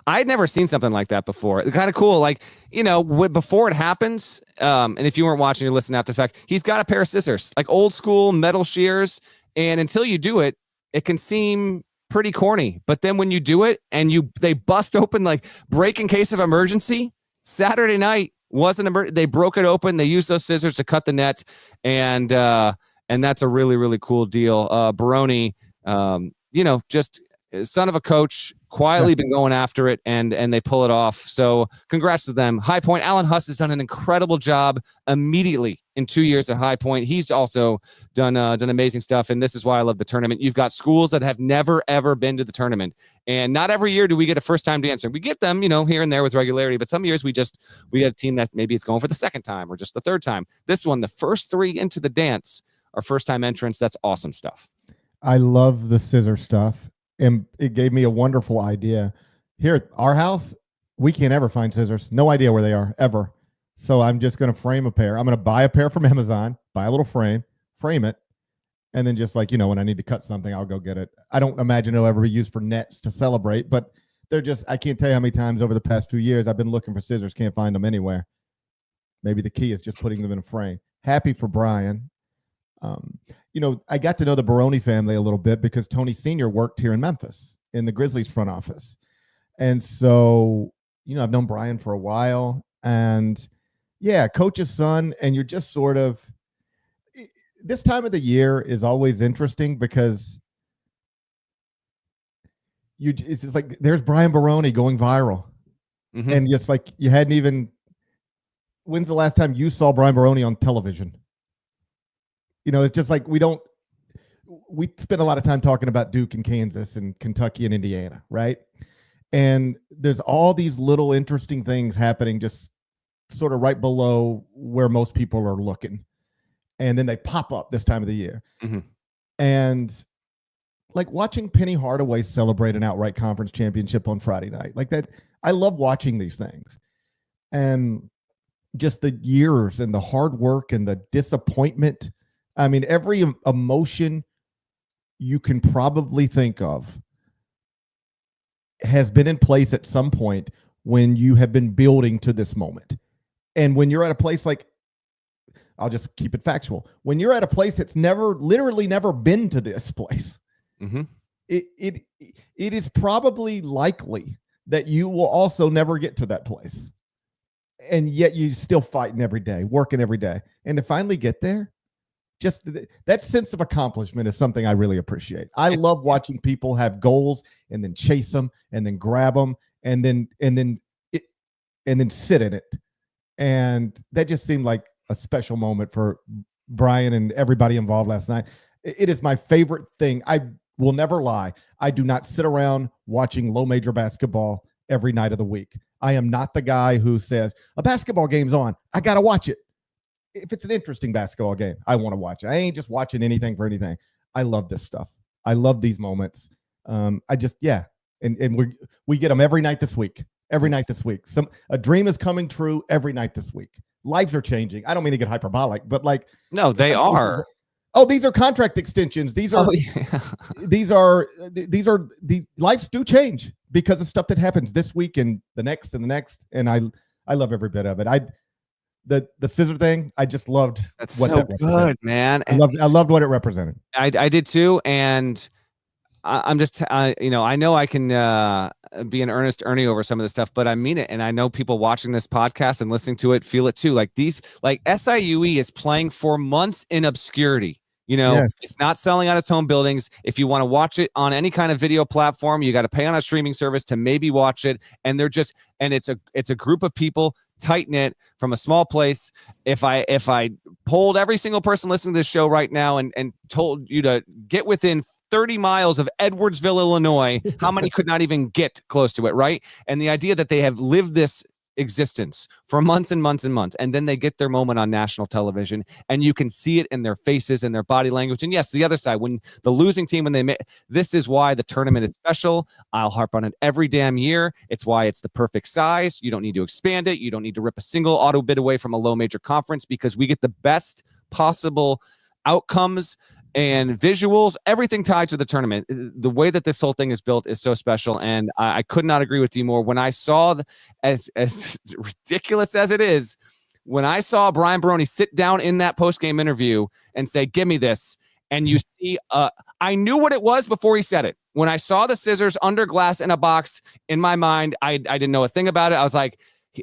I'd never seen something like that before. Kind of cool. Like, you know, before it happens, and if you weren't watching or listening after the fact, he's got a pair of scissors, like old school metal shears. And until you do it, it can seem pretty corny. But then when you do it and they bust open, like break in case of emergency, Saturday night wasn't they broke it open. They used those scissors to cut the net. And that's a really, really cool deal. Baroni, you know, just son of a coach, quietly been going after it, and they pull it off. So congrats to them. High Point, Alan Huss has done an incredible job immediately in 2 years at High Point. He's also done amazing stuff, and this is why I love the tournament. You've got schools that have never, ever been to the tournament, and not every year do we get a first-time dancer. We get them, you know, here and there with regularity, but some years we get a team that maybe it's going for the second time or just the third time. This one, the first three into the dance are first-time entrants. That's awesome stuff. I love the scissor stuff. And it gave me a wonderful idea. Here at our house, we can't ever find scissors. No idea where they are, ever. So I'm just going to frame a pair. I'm going to buy a pair from Amazon, buy a little frame it, and then just like, you know, when I need to cut something, I'll go get it. I don't imagine it'll ever be used for nets to celebrate, but they're just, I can't tell you how many times over the past few years I've been looking for scissors, can't find them anywhere. Maybe the key is just putting them in a frame. Happy for Brian. You know, I got to know the Baroni family a little bit because Tony Sr. worked here in Memphis in the Grizzlies front office. And so, you know, I've known Brian for a while, and yeah, coach's son. And you're just sort of, this time of the year is always interesting because it's just like, there's Brian Baroni going viral. Mm-hmm. And just like, you hadn't even, when's the last time you saw Brian Baroni on television? You know, it's just like we spend a lot of time talking about Duke and Kansas and Kentucky and Indiana, right? And there's all these little interesting things happening just sort of right below where most people are looking. And then they pop up this time of the year. Mm-hmm. And like watching Penny Hardaway celebrate an outright conference championship on Friday night, like that, I love watching these things. And just the years and the hard work and the disappointment. I mean, every emotion you can probably think of has been in place at some point when you have been building to this moment. And when you're at a place like, I'll just keep it factual. When you're at a place that's literally never been to this place, mm-hmm. it is probably likely that you will also never get to that place. And yet you still fighting every day, working every day. And to finally get there, just that sense of accomplishment is something I really appreciate. I love watching people have goals and then chase them and then grab them and then sit in it. And that just seemed like a special moment for Brian and everybody involved last night. It is my favorite thing. I will never lie. I do not sit around watching low major basketball every night of the week. I am not the guy who says a basketball game's on, I got to watch it. If it's an interesting basketball game, I want to watch it. I ain't just watching anything for anything. I love this stuff. I love these moments. and we get them every night this week. Every night this week. A dream is coming true every night this week. Lives are changing. I don't mean to get hyperbolic, but like, no, they are. Oh, these are contract extensions. These are the lives do change because of stuff that happens this week and the next and the next. And I love every bit of it. The scissor thing, I just loved. That's what so that good, man. I loved what it represented. I did too, and I'm just I know I can be an earnest Ernie over some of this stuff, but I mean it, and I know people watching this podcast and listening to it feel it too. Like SIUE is playing for months in obscurity. Yes. It's not selling out its home buildings. If you want to watch it on any kind of video platform, you got to pay on a streaming service to maybe watch it. And it's a group of people, tight knit, from a small place. If I polled every single person listening to this show right now and told you to get within 30 miles of Edwardsville, Illinois, how many could not even get close to it, right? And the idea that they have lived this existence for months and months and months, and then they get their moment on national television, and you can see it in their faces and their body language. And yes, the other side, when the losing team, this is why the tournament is special. I'll harp on it every damn year. It's why it's the perfect size. You don't need to expand it. You don't need to rip a single auto bid away from a low major conference, because we get the best possible outcomes and visuals, everything tied to the tournament. The way that this whole thing is built is so special, and I could not agree with you more. When I saw, as ridiculous as it is, when I saw Brian Baroni sit down in that post-game interview and say, "Give me this," and you see, I knew what it was before he said it. When I saw the scissors under glass in a box, in my mind, I didn't know a thing about it. I was like,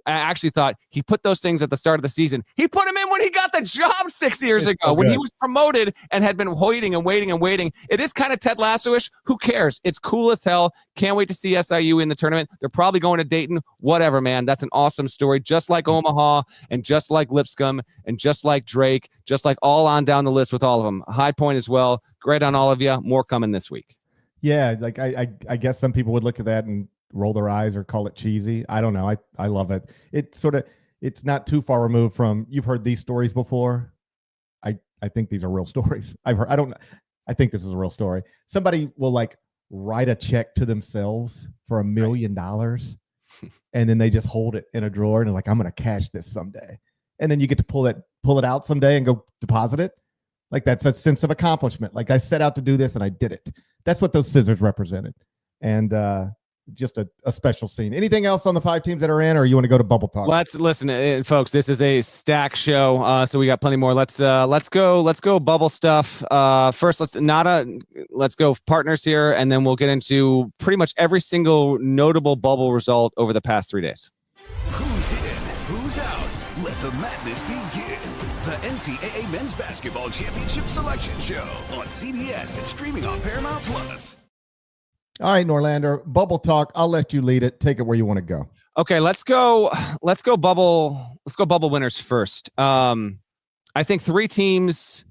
I actually thought he put those things at the start of the season. He put them in when he got the job 6 years ago, when he was promoted and had been waiting and waiting and waiting. It is kind of Ted Lasso-ish. Who cares? It's cool as hell. Can't wait to see SIU in the tournament. They're probably going to Dayton. Whatever, man. That's an awesome story. Just like Omaha, and just like Lipscomb, and just like Drake, just like all on down the list with all of them. High Point as well. Great on all of you. More coming this week. Yeah, like I guess some people would look at that and roll their eyes or call it cheesy. I don't know. I love it. It's not too far removed from, you've heard these stories before. I think these are real stories. I think this is a real story. Somebody will like write a check to themselves for $1 million and then they just hold it in a drawer and like, I'm going to cash this someday. And then you get to pull it out someday and go deposit it. Like that's a sense of accomplishment. Like I set out to do this and I did it. That's what those scissors represented. And, just a special scene. Anything else on the 5 teams that are in, or you want to go to bubble talk? Let's listen, folks. This is a stack show, so we got plenty more. Let's go bubble stuff. First, let's go partners here, and then we'll get into pretty much every single notable bubble result over the past 3 days. Who's in? Who's out? Let the madness begin. The NCAA Men's Basketball Championship Selection Show on CBS and streaming on Paramount Plus. All right, Norlander, bubble talk. I'll let you lead it. Take it where you want to go. Okay, let's go bubble winners first. I think 3 teams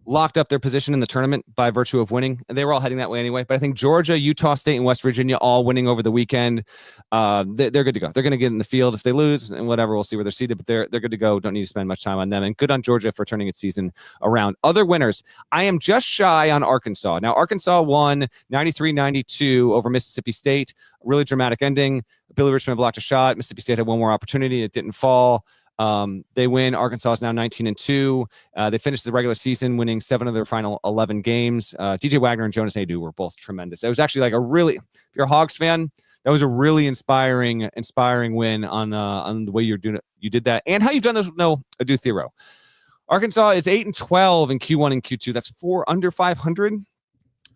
locked up their position in the tournament by virtue of winning. They were all heading that way anyway, but I think Georgia, Utah State, and West Virginia all winning over the weekend. They're good to go. They're going to get in the field. If they lose and whatever, we'll see where they're seated, but they're good to go. Don't need to spend much time on them, and good on Georgia for turning its season around. Other winners, I am just shy on Arkansas. Now, Arkansas won 93-92 over Mississippi State. Really dramatic ending. Billy Richmond blocked a shot. Mississippi State had one more opportunity. It didn't fall. They win. Arkansas is now 19-2. They finished the regular season winning 7 of their final 11 games. DJ Wagner and Jonas Adu were both tremendous. It was actually like if you're a Hogs fan, that was a really inspiring win on the way you did that, and how you've done this with no Adu Thero. Arkansas is 8-12 in Q1 and Q2. That's 4 under 500.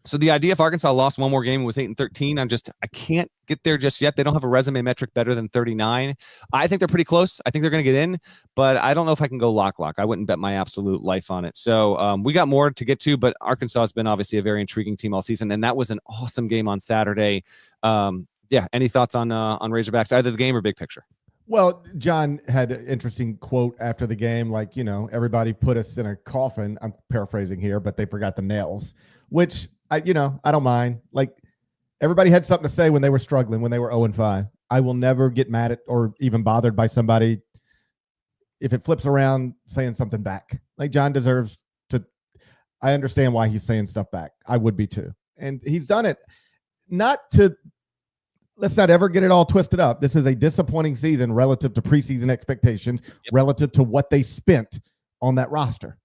So the idea if Arkansas lost one more game and was 8-13, I can't get there just yet. They don't have a resume metric better than 39. I think they're pretty close. I think they're going to get in, but I don't know if I can go lock. I wouldn't bet my absolute life on it. So we got more to get to, but Arkansas has been obviously a very intriguing team all season, and that was an awesome game on Saturday. Any thoughts on Razorbacks, either the game or big picture? Well, John had an interesting quote after the game, like, everybody put us in a coffin. I'm paraphrasing here, but they forgot the nails, which I don't mind. Like, everybody had something to say when they were struggling, when they were 0-5. I will never get mad at or even bothered by somebody if it flips around saying something back. Like, John deserves to. I understand why he's saying stuff back. I would be too. And he's done it not to let's not ever get it all twisted up. This is a disappointing season relative to preseason expectations, relative to what they spent on that roster.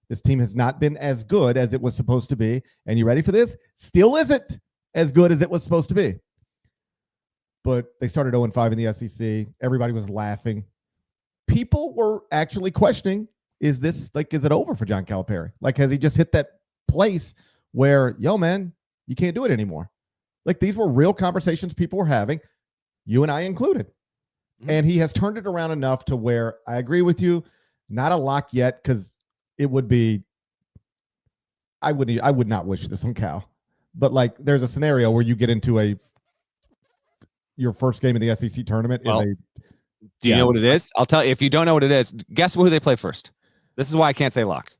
This team has not been as good as it was supposed to be. And you ready for this? Still isn't as good as it was supposed to be. But they started 0-5 in the SEC. Everybody was laughing. People were actually questioning, is it over for John Calipari? Like, has he just hit that place where, yo, man, you can't do it anymore? Like, these were real conversations people were having, you and I included. And he has turned it around enough to where I agree with you, not a lock yet, because it would be, I would not wish this on Cal. But like, there's a scenario where you get into your first game in the SEC tournament do you know what it is? I'll tell you. If you don't know what it is, guess who they play first. This is why I can't say lock.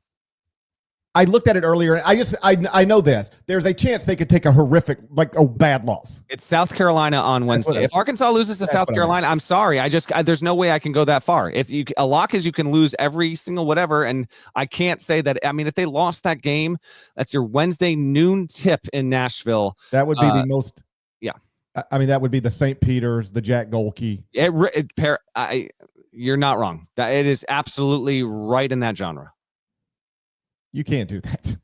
I looked at it earlier, and I know this. There's a chance they could take a horrific, bad loss. It's South Carolina on Wednesday. If Arkansas loses to South Carolina, I'm sorry. There's no way I can go that far. A lock is you can lose every single whatever, and I can't say that. I mean, if they lost that game, that's your Wednesday noon tip in Nashville. That would be the most. Yeah. I mean, that would be the St. Peter's, the Jack Golke. You're not wrong. It is absolutely right in that genre. You can't do that.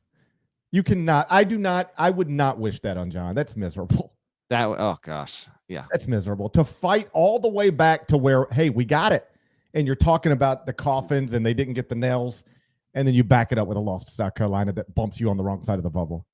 You cannot. I would not wish that on John. That's miserable. Oh gosh. Yeah. That's miserable. To fight all the way back to where, hey, we got it. And you're talking about the coffins and they didn't get the nails. And then you back it up with a loss to South Carolina that bumps you on the wrong side of the bubble.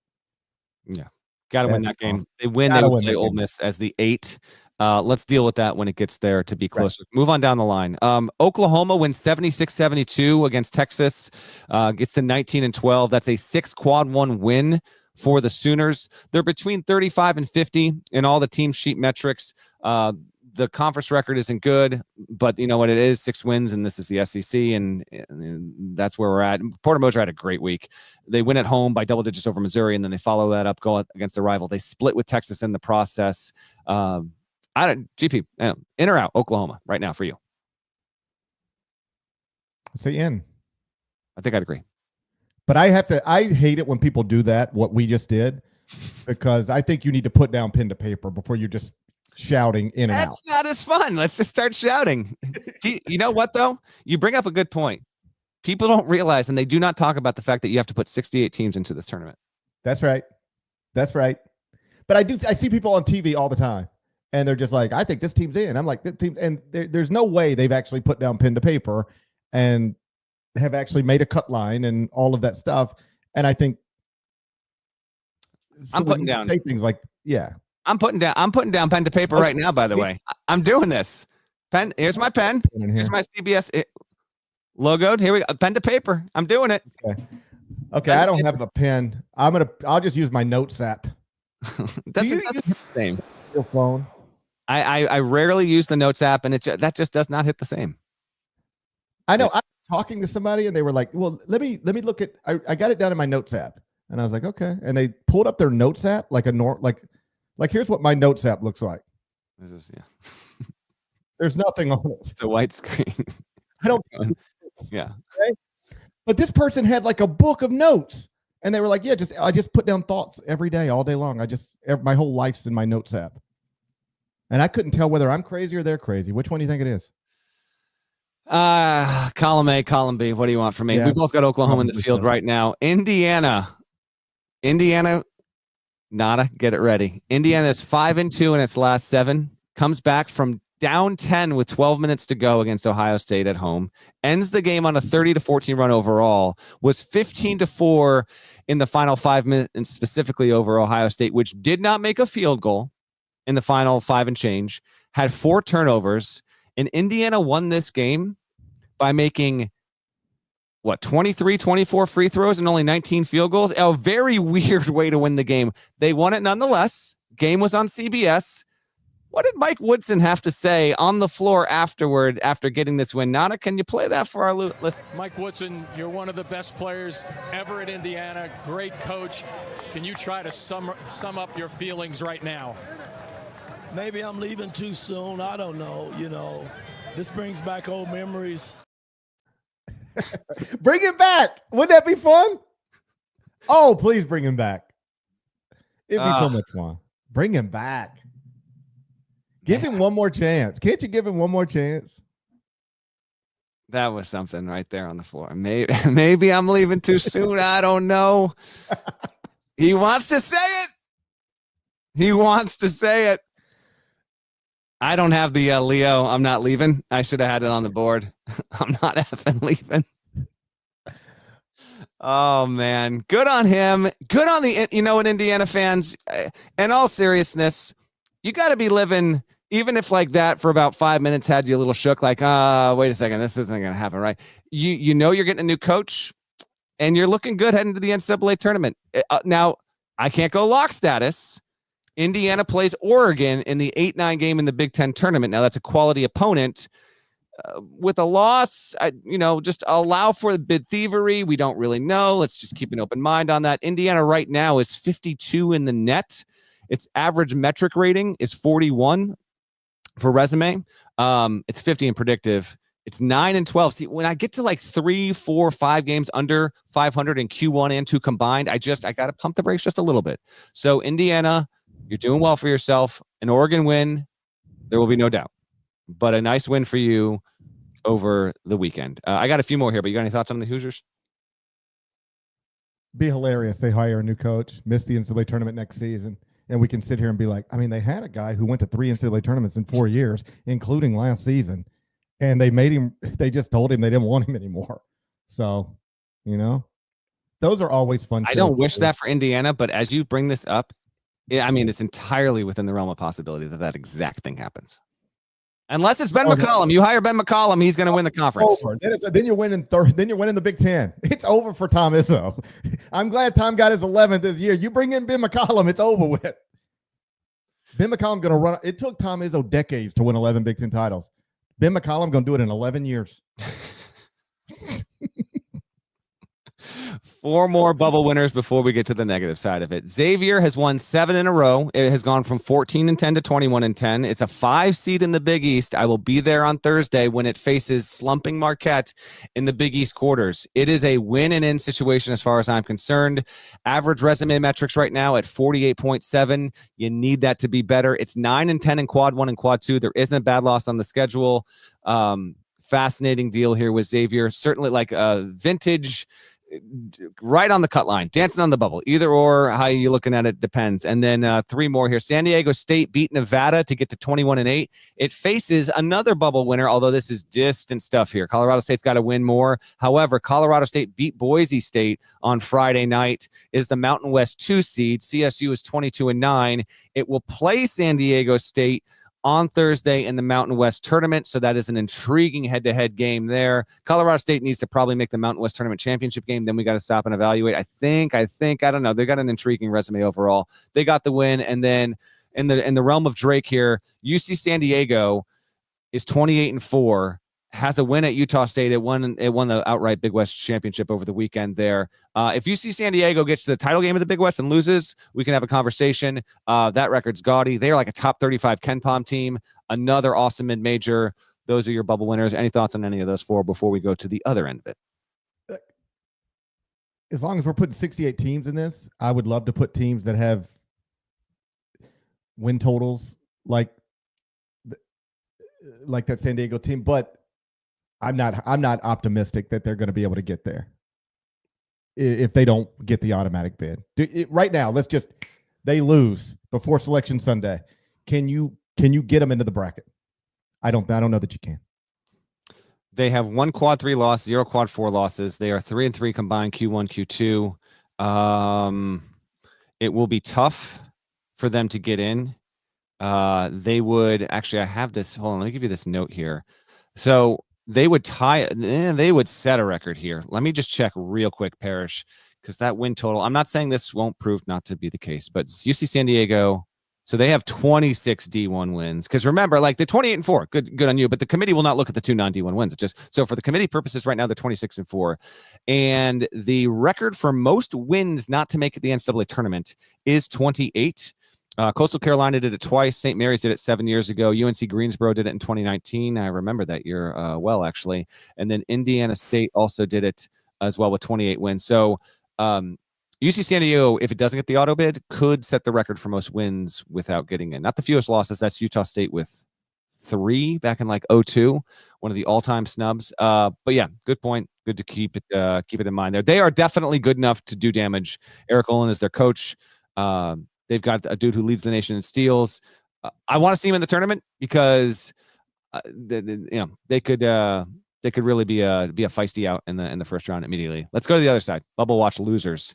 Yeah. Got to win that game. They win. They will play Ole Miss as the 8. Let's deal with that when it gets there to be closer. Right. Move on down the line. Oklahoma wins 76-72 against Texas, gets to 19-12. That's a 6 quad 1 win for the Sooners. They're between 35 and 50 in all the team sheet metrics. The conference record isn't good, but you know what it is, 6 wins, and this is the SEC, and that's where we're at. Porter Moser had a great week. They win at home by double digits over Missouri, and then they follow that up, go against the rival. They split with Texas in the process. GP, in or out, Oklahoma right now for you? I'd say in. I think I'd agree. But I hate it when people do that, what we just did, because I think you need to put down pen to paper before you're just shouting in and out. That's not as fun. Let's just start shouting. You know what, though? You bring up a good point. People don't realize, and they do not talk about the fact that you have to put 68 teams into this tournament. That's right. That's right. But I see people on TV all the time, and they're just like, I think this team's in. I'm like, this team, and there's no way they've actually put down pen to paper and have actually made a cut line and all of that stuff. And I think I'm putting down things like, yeah. I'm putting down pen to paper right now, by the way. I'm doing this. Pen. Here's my pen. Here's my CBS logoed. Here we go. Pen to paper. I'm doing it. Okay. I don't have a pen. I'll just use my notes app. That's the same. Your phone. I rarely use the notes app, and that just does not hit the same. I know. I'm talking to somebody, and they were like, well, let me look at, I got it down in my notes app. And I was like, okay. And they pulled up their notes app like here's what my notes app looks like. This is, yeah. There's nothing on it. It's a white screen. I don't. Yeah. Okay? But this person had like a book of notes, and they were like, yeah, I just put down thoughts every day, all day long. My whole life's in my notes app. And I couldn't tell whether I'm crazy or they're crazy. Which one do you think it is? Column A, column B. What do you want from me? Yeah, we both got Oklahoma in the field right now. Indiana, nada. Get it ready. Indiana is 5-2 in its last 7. Comes back from down 10 with 12 minutes to go against Ohio State at home. Ends the game on a 30-14 run overall. Was 15-4 in the final 5 minutes, and specifically over Ohio State, which did not make a field goal in the final 5 and change. Had 4 turnovers. And Indiana won this game by making, 23-24 free throws and only 19 field goals? A very weird way to win the game. They won it nonetheless. Game was on CBS. What did Mike Woodson have to say on the floor afterward after getting this win? Nana, can you play that for our list? Mike Woodson, you're one of the best players ever at Indiana. Great coach. Can you try to sum up your feelings right now? Maybe I'm leaving too soon. I don't know. This brings back old memories. Bring it back. Wouldn't that be fun? Oh, please bring him back. It'd be so much fun. Bring him back. Give him one more chance. Can't you give him one more chance? That was something right there on the floor. Maybe I'm leaving too soon. I don't know. He wants to say it. He wants to say it. I don't have the Leo. I'm not leaving. I should have had it on the board. I'm not effing leaving. Oh, man. Good on him. Good on the, what, Indiana fans, in all seriousness, you got to be living, even if like that for about 5 minutes had you a little shook, like, wait a second, this isn't going to happen, right? You know you're getting a new coach, and you're looking good heading to the NCAA tournament. Now, I can't go lock status. Indiana plays Oregon in the 8-9 game in the Big Ten tournament. Now, that's a quality opponent. With a loss, just allow for the bid thievery. We don't really know. Let's just keep an open mind on that. Indiana right now is 52 in the net. Its average metric rating is 41 for resume. It's 50 in predictive. It's 9 and 12. See, when I get to like 3, 4, 5 games under 500 in Q1 and 2 combined, I got to pump the brakes just a little bit. So Indiana, you're doing well for yourself. An Oregon win, there will be no doubt. But a nice win for you over the weekend. I got a few more here, but you got any thoughts on the Hoosiers? Be hilarious. They hire a new coach, miss the NCAA tournament next season, and we can sit here and be like, I mean, they had a guy who went to 3 NCAA tournaments in 4 years, including last season, and they just told him they didn't want him anymore. So, those are always fun. I don't wish that for Indiana, but as you bring this up, it's entirely within the realm of possibility that exact thing happens. Unless it's Ben McCollum. You hire Ben McCollum, he's going to win the conference. Over. Then you're winning third. Then you're winning the Big Ten. It's over for Tom Izzo. I'm glad Tom got his 11th this year. You bring in Ben McCollum, it's over with. Ben McCollum going to run. It took Tom Izzo decades to win 11 Big Ten titles. Ben McCollum going to do it in 11 years. 4 more bubble winners before we get to the negative side of it. Xavier has won 7 in a row. It has gone from 14-10 to 21-10. It's a 5 seed in the Big East. I will be there on Thursday when it faces slumping Marquette in the Big East quarters. It is a win and in situation as far as I'm concerned. Average resume metrics right now at 48.7. You need that to be better. It's 9-10 in quad 1 and quad 2. There isn't a bad loss on the schedule. Fascinating deal here with Xavier. Certainly like a vintage, right on the cut line, dancing on the bubble. Either or, how you looking at it depends. And then 3 more here. San Diego State beat Nevada to get to 21-8. It faces another bubble winner, although this is distant stuff here. Colorado State's got to win more. However, Colorado State beat Boise State on Friday night, is the Mountain West 2 seed. CSU is 22-9. It will play San Diego State on Thursday in the Mountain West tournament. So that is an intriguing head-to-head game there. Colorado State needs to probably make the Mountain West tournament championship game. Then we got to stop and evaluate. I think, I don't know. They got an intriguing resume overall. They got the win. And then in the realm of Drake here, UC San Diego is 28-4, has a win at Utah State. It won the outright Big West championship over the weekend there. If UC San Diego gets to the title game of the Big West and loses, we can have a conversation. That record's gaudy. They're like a top 35 KenPom team. Another awesome mid-major. Those are your bubble winners. Any thoughts on any of those 4 before we go to the other end of it? As long as we're putting 68 teams in this, I would love to put teams that have win totals like that San Diego team, but I'm not optimistic that they're going to be able to get there if they don't get the automatic bid. Right now, they lose before Selection Sunday. Can you get them into the bracket? I don't know that you can. They have 1 quad 3 loss, 0 quad 4 losses. They are 3-3 combined Q1, Q2. It will be tough for them to get in. They would actually, I have this. Hold on, let me give you this note here. So they would they would set a record here. Let me just check real quick, Parrish, because that win total, I'm not saying this won't prove not to be the case, but UC San Diego, so they have 26 D1 wins. Because remember, like the 28-4, good on you, but the committee will not look at the 2 non-D1 wins. It's just, so for the committee purposes right now, they're 26-4. And the record for most wins not to make it the NCAA tournament is 28. Coastal Carolina did it twice. St. Mary's did it 7 years ago. UNC Greensboro did it in 2019. I remember that year well, actually. And then Indiana State also did it as well with 28 wins. So UC San Diego, if it doesn't get the auto bid, could set the record for most wins without getting in. Not the fewest losses. That's Utah State with 3 back in like 2002, one of the all-time snubs. But yeah, good point. Good to keep it in mind there. They are definitely good enough to do damage. Eric Olin is their coach. They've got a dude who leads the nation in steals. I want to see him in the tournament because they could really be a feisty out in the first round immediately. Let's go to the other side. Bubble watch losers.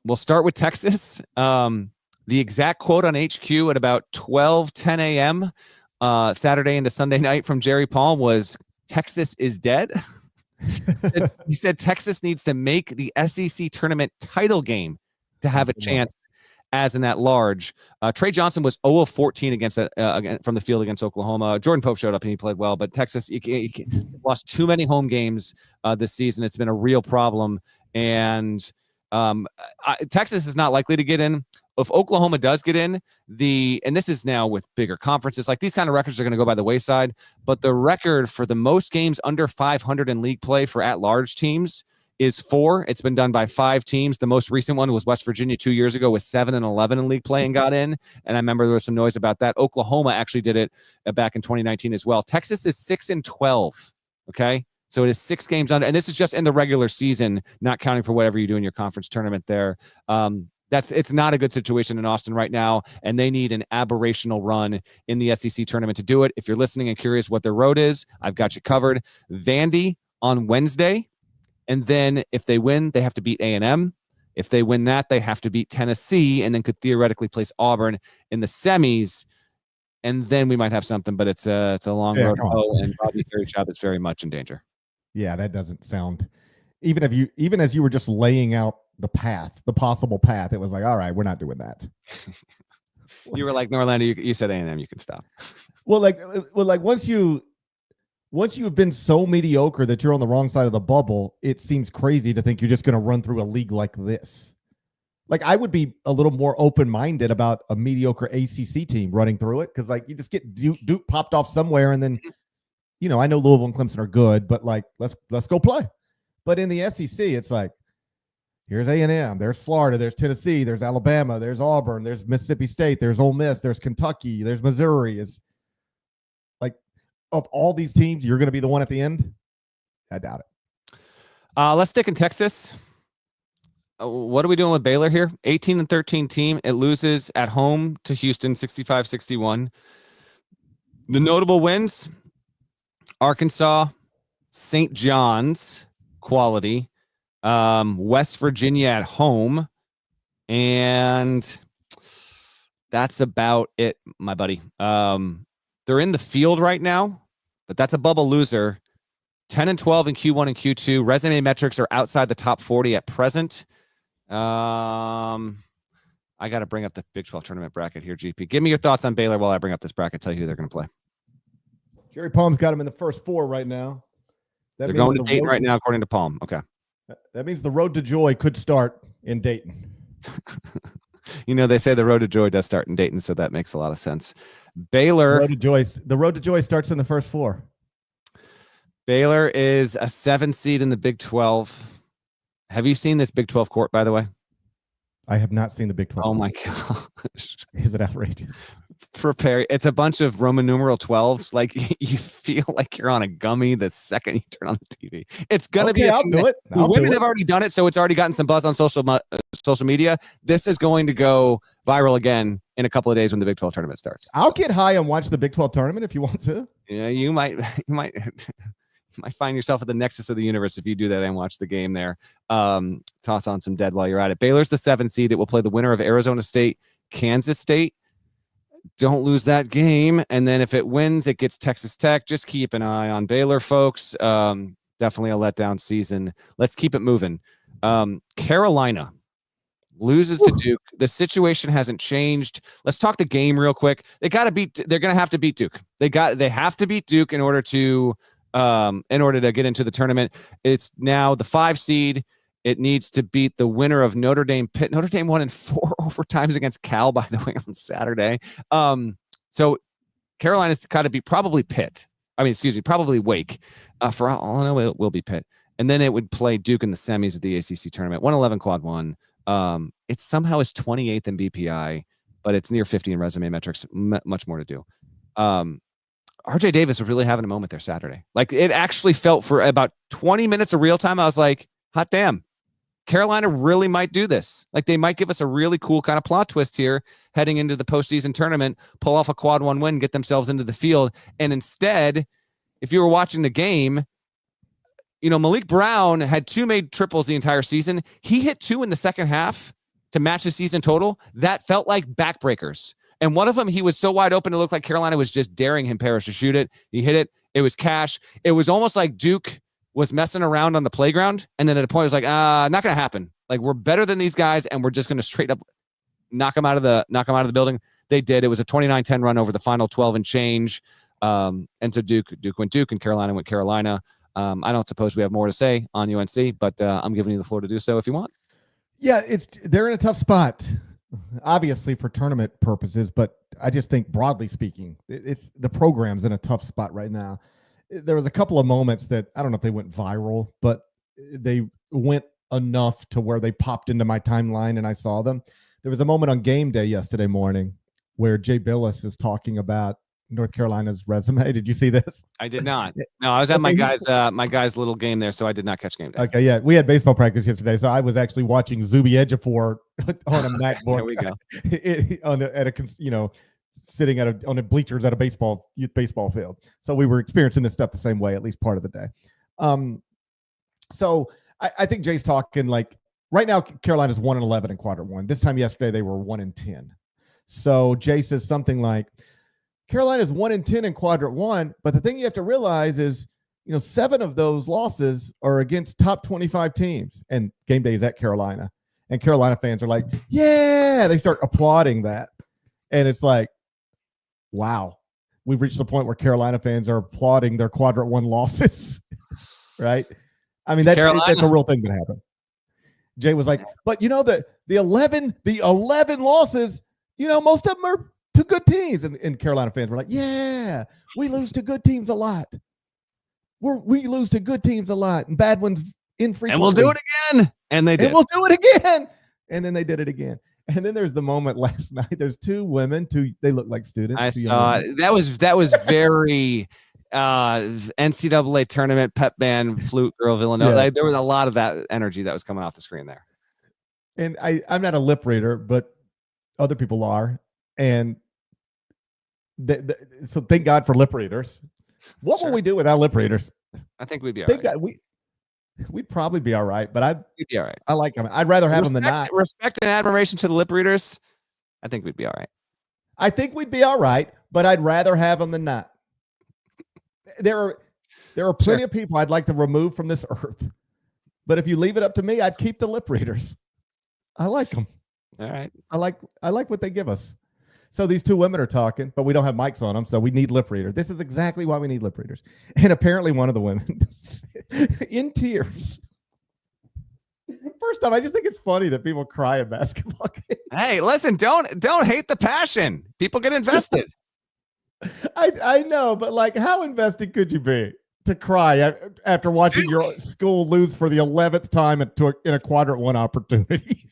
We'll start with Texas. The exact quote on HQ at about 10 a.m. Saturday into Sunday night from Jerry Palm was, "Texas is dead." He said Texas needs to make the SEC tournament title game to have a chance as an at-large. Trey Johnson was 0 of 14 against that from the field against Oklahoma. Jordan Pope showed up and he played well, but Texas you lost too many home games this season. It's been a real problem, and Texas is not likely to get in. If Oklahoma does get in, and this is now with bigger conferences, like these kind of records are going to go by the wayside, but the record for the most games under 500 in league play for at-large teams is 4. It's been done by 5 teams. The most recent one was West Virginia 2 years ago with 7 and 11 in league play and got in. And I remember there was some noise about that. Oklahoma actually did it back in 2019 as well. Texas is 6 and 12. Okay. So it is 6 games under, and this is just in the regular season, not counting for whatever you do in your conference tournament there. It's not a good situation in Austin right now, and they need an aberrational run in the SEC tournament to do it. If you're listening and curious what their road is, I've got you covered. Vandy on Wednesday, and then if they win, they have to beat A&M. If they win that, they have to beat Tennessee, and then could theoretically place Auburn in the semis, and then we might have something. But it's a long road to go, and Bobby Third is very much in danger. Yeah, that doesn't sound. Even as you were just laying out the possible path, it was like, all right, we're not doing that. You were like, Norlander, you said A&M, you can stop. Well, once you've been so mediocre that you're on the wrong side of the bubble, it seems crazy to think you're just going to run through a league like this. Like, I would be a little more open-minded about a mediocre ACC team running through it, because like you just get Duke popped off somewhere, and then I know Louisville and Clemson are good, but like let's go play. But in the SEC, it's like, here's A&M, there's Florida, there's Tennessee, there's Alabama, there's Auburn, there's Mississippi State, there's Ole Miss, there's Kentucky, there's Missouri. It's like, of all these teams, you're going to be the one at the end? I doubt it. Let's stick in Texas. What are we doing with Baylor here? 18-13 team. It loses at home to Houston, 65-61. The notable wins: Arkansas, St. John's, quality. West Virginia at home, and that's about it, my buddy. They're in the field right now, but that's a bubble loser. 10 and 12 in Q1 and Q2. Resume metrics are outside the top 40 at present. I got to bring up the Big 12 tournament bracket here, GP. Give me your thoughts on Baylor while I bring up this bracket. Tell you who they're going to play. Jerry Palm's got them in the first 4 right now. They're going to Dayton right now, according to Palm. Okay. That means the road to joy could start in Dayton. They say the road to joy does start in Dayton, so that makes a lot of sense. Baylor. The road to joy starts in the first 4. Baylor is a 7 seed in the Big 12. Have you seen this Big 12 court, by the way? I have not seen the Big 12. Oh my gosh. Is it outrageous? Prepare. It's a bunch of Roman numeral 12s. Like, you feel like you're on a gummy the second you turn on the TV. It's gonna be. I'll do it. Women have already done it, so it's already gotten some buzz on social media. This is going to go viral again in a couple of days when the Big 12 tournament starts. I'll get high and watch the Big 12 tournament if you want to. Yeah, you might find yourself at the nexus of the universe if you do that and watch the game there. Toss on some dead while you're at it. Baylor's the 7 seed. It will play the winner of Arizona State, Kansas State. Don't lose that game. And then if it wins, it gets Texas Tech. Just keep an eye on Baylor, folks. Definitely a letdown season. Let's keep it moving. Carolina loses to Duke. The situation hasn't changed. Let's talk the game real quick. They're going to have to beat Duke. They have to beat Duke in order to get into the tournament. It's now the 5 seed. It needs to beat the winner of Notre Dame Pitt. Notre Dame won in 4 overtimes against Cal, by the way, on Saturday. So Carolina's got to be probably Pitt. Probably Wake. For all I know, it will be Pitt. and then it would play Duke in the semis of the ACC tournament. 111 quad one. It somehow is 28th in BPI, but it's near 50 in resume metrics. Much more to do. RJ Davis was really having a moment there Saturday. Like, it actually felt for about 20 minutes of real time. I was like, hot damn. Carolina really might do this. Like, they might give us a really cool kind of plot twist here heading into the postseason tournament, pull off a quad one win, get themselves into the field. And instead, if you were watching the game, Malik Brown had 2 made triples the entire season. He hit 2 in the second half to match the season total. That felt like backbreakers. And one of them, he was so wide open, it looked like Carolina was just daring him, Parrish, to shoot it. He hit it. It was cash. It was almost like Duke was messing around on the playground, and then at a point it was like, not going to happen. Like, we're better than these guys, and we're just going to straight up knock them out of the building. They did. It was a 29-10 run over the final 12 and change. And so Duke went Duke, and Carolina went Carolina. I don't suppose we have more to say on UNC, but I'm giving you the floor to do so if you want. Yeah, they're in a tough spot, obviously for tournament purposes, but I just think broadly speaking, it's the program's in a tough spot right now. There was a couple of moments that I don't know if they went viral, but they went enough to where they popped into my timeline and I saw them. There was a moment on game day yesterday morning where Jay Billis is talking about North Carolina's resume. Did you see this? I did not. No, I was at my guy's little game there, so I did not catch game day. Okay, yeah, we had baseball practice yesterday, so I was actually watching Zuby Ejiofor on a MacBook. There we go. Sitting on the bleachers at a youth baseball field. So we were experiencing this stuff the same way, at least part of the day. So I think Jay's talking like right now, Carolina's 1-11 in quadrant one. This time yesterday, they were 1-10. So Jay says something like, Carolina's 1-10 in quadrant one, but the thing you have to realize is, 7 of those losses are against top 25 teams, and game day is at Carolina. And Carolina fans are like, yeah, they start applauding that. And it's like, wow, we've reached the point where Carolina fans are applauding their quadrant one losses, right? I mean, that's a real thing that happened. Jay was like, but the 11 losses, most of them are to good teams. And Carolina fans were like, yeah, we lose to good teams a lot. We lose to good teams a lot and bad ones infrequently. And we'll do it again. And they did. And we'll do it again. And then they did it again. And then there's the moment last night. There's 2 women. They look like students. I saw it. That was very NCAA tournament pep band flute girl Villanova. Yeah. Like, there was a lot of that energy that was coming off the screen there. And I'm not a lip reader, but other people are. And so thank God for lip readers. What will we do without lip readers? I think we'd be all right. God, we'd probably be all right, but we'd be all right. I like them. I'd rather have them than not. Respect and admiration to the lip readers. I think we'd be all right. I think we'd be all right, but I'd rather have them than not. There are plenty of people I'd like to remove from this earth, but if you leave it up to me, I'd keep the lip readers. I like them. All right. I like what they give us. So these 2 women are talking, but we don't have mics on them, so we need lip readers. This is exactly why we need lip readers. And apparently one of the women in tears. First off, I just think it's funny that people cry at basketball games. Hey, listen, don't hate the passion. People get invested. I know, but like, how invested could you be to cry after watching your school lose for the 11th time in a quadrant one opportunity?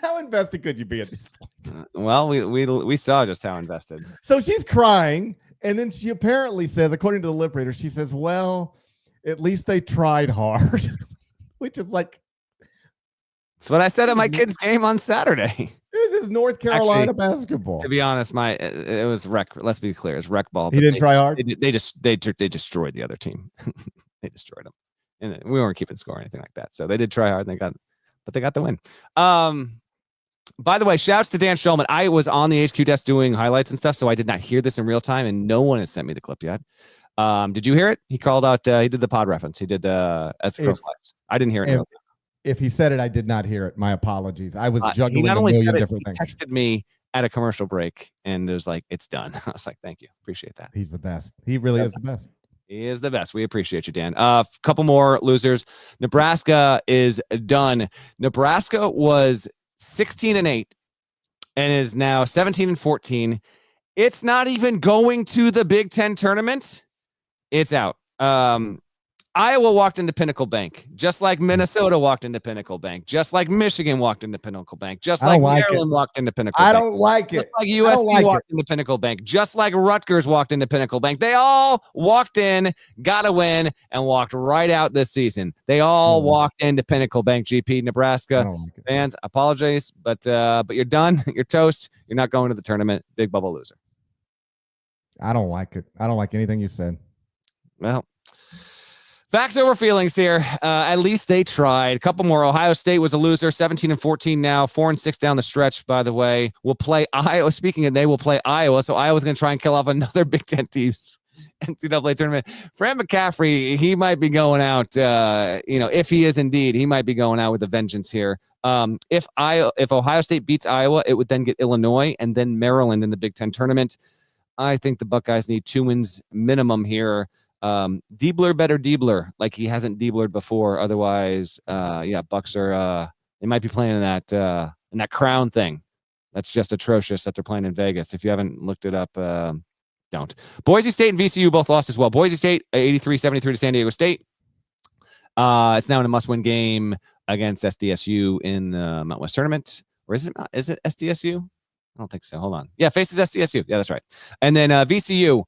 How invested could you be at this point? Well, we saw just how invested. So she's crying, and then she apparently says, according to the lip reader, she says, well, at least they tried hard, which is like... That's what I said at my kid's game on Saturday. This is North Carolina basketball. To be honest, it was rec. Let's be clear, it's rec ball. He didn't try hard? They destroyed the other team. They destroyed them. And we weren't keeping score or anything like that. So they did try hard, and they got the win. By the way, shouts to Dan Schulman. I was on the HQ desk doing highlights and stuff, so I did not hear this in real time, and no one has sent me the clip yet. Did you hear it? He called out, he did the pod reference. He did as the crow flies. I didn't hear it. If he said it, I did not hear it. My apologies. I was juggling he not a only million said it, different he things. texted me at a commercial break, and it was like, it's done. I was like, thank you. Appreciate that. He's the best. He really is the best. He is the best. We appreciate you, Dan. A couple more losers. Nebraska is done. Nebraska was 16-8 and is now 17-14. It's not even going to the Big Ten tournament. It's out. Iowa walked into Pinnacle Bank, just like Minnesota walked into Pinnacle Bank, just like Michigan walked into Pinnacle Bank, just like Maryland walked into Pinnacle Bank. I don't like it. Just like USC walked into Pinnacle Bank, just like Rutgers walked into Pinnacle Bank. They all walked in, got a win, and walked right out this season. They all walked into Pinnacle Bank. GP Nebraska fans, apologize, but you're done. You're toast. You're not going to the tournament. Big bubble loser. I don't like it. I don't like anything you said. Well, facts over feelings here. At least they tried. A couple more. Ohio State was a loser, 17-14 now, 4-6 down the stretch, by the way. We'll play Iowa. Speaking of, they will play Iowa. So Iowa's going to try and kill off another Big Ten team's NCAA tournament. Fran McCaffrey, he might be going out, if he is indeed, he might be going out with a vengeance here. If Ohio State beats Iowa, it would then get Illinois and then Maryland in the Big Ten tournament. I think the Buckeyes need 2 wins minimum here. Diebler better Diebler, like he hasn't Dieblered before. Otherwise, Bucks are they might be playing in that crown thing. That's just atrocious that they're playing in Vegas. If you haven't looked it up, don't. Boise State and VCU both lost as well. Boise State 83-73 to San Diego State. It's now in a must-win game against SDSU in the Mountain West tournament. Or is it SDSU? I don't think so. Hold on. Yeah, faces SDSU. Yeah, that's right. And then VCU.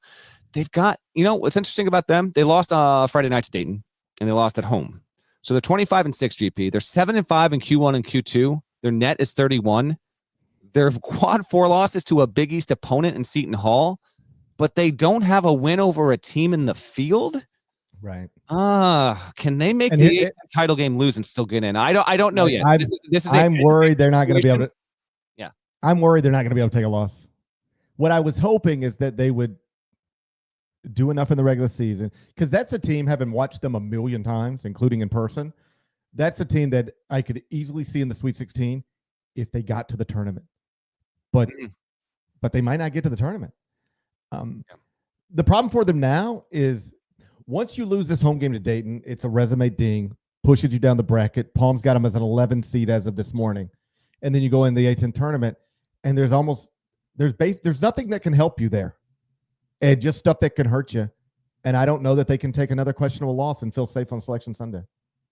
They've got, what's interesting about them? They lost Friday night to Dayton, and they lost at home. So they're 25-6 GP. They're 7-5 in Q1 and Q2. Their net is 31. Their quad 4 losses to a Big East opponent in Seton Hall, but they don't have a win over a team in the field. Right. Can they make the title game lose and still get in? I don't know yet. I'm worried they're not going to be able to. Yeah. I'm worried they're not going to be able to take a loss. What I was hoping is that they would do enough in the regular season, because that's a team, having watched them a million times, including in person, that's a team that I could easily see in the Sweet 16 if they got to the tournament. But they might not get to the tournament. The problem for them now is once you lose this home game to Dayton, it's a resume ding, pushes you down the bracket. Palm's got them as an 11 seed as of this morning. And then you go in the A-10 tournament, and there's nothing that can help you there. And just stuff that can hurt you. And I don't know that they can take another questionable loss and feel safe on Selection Sunday.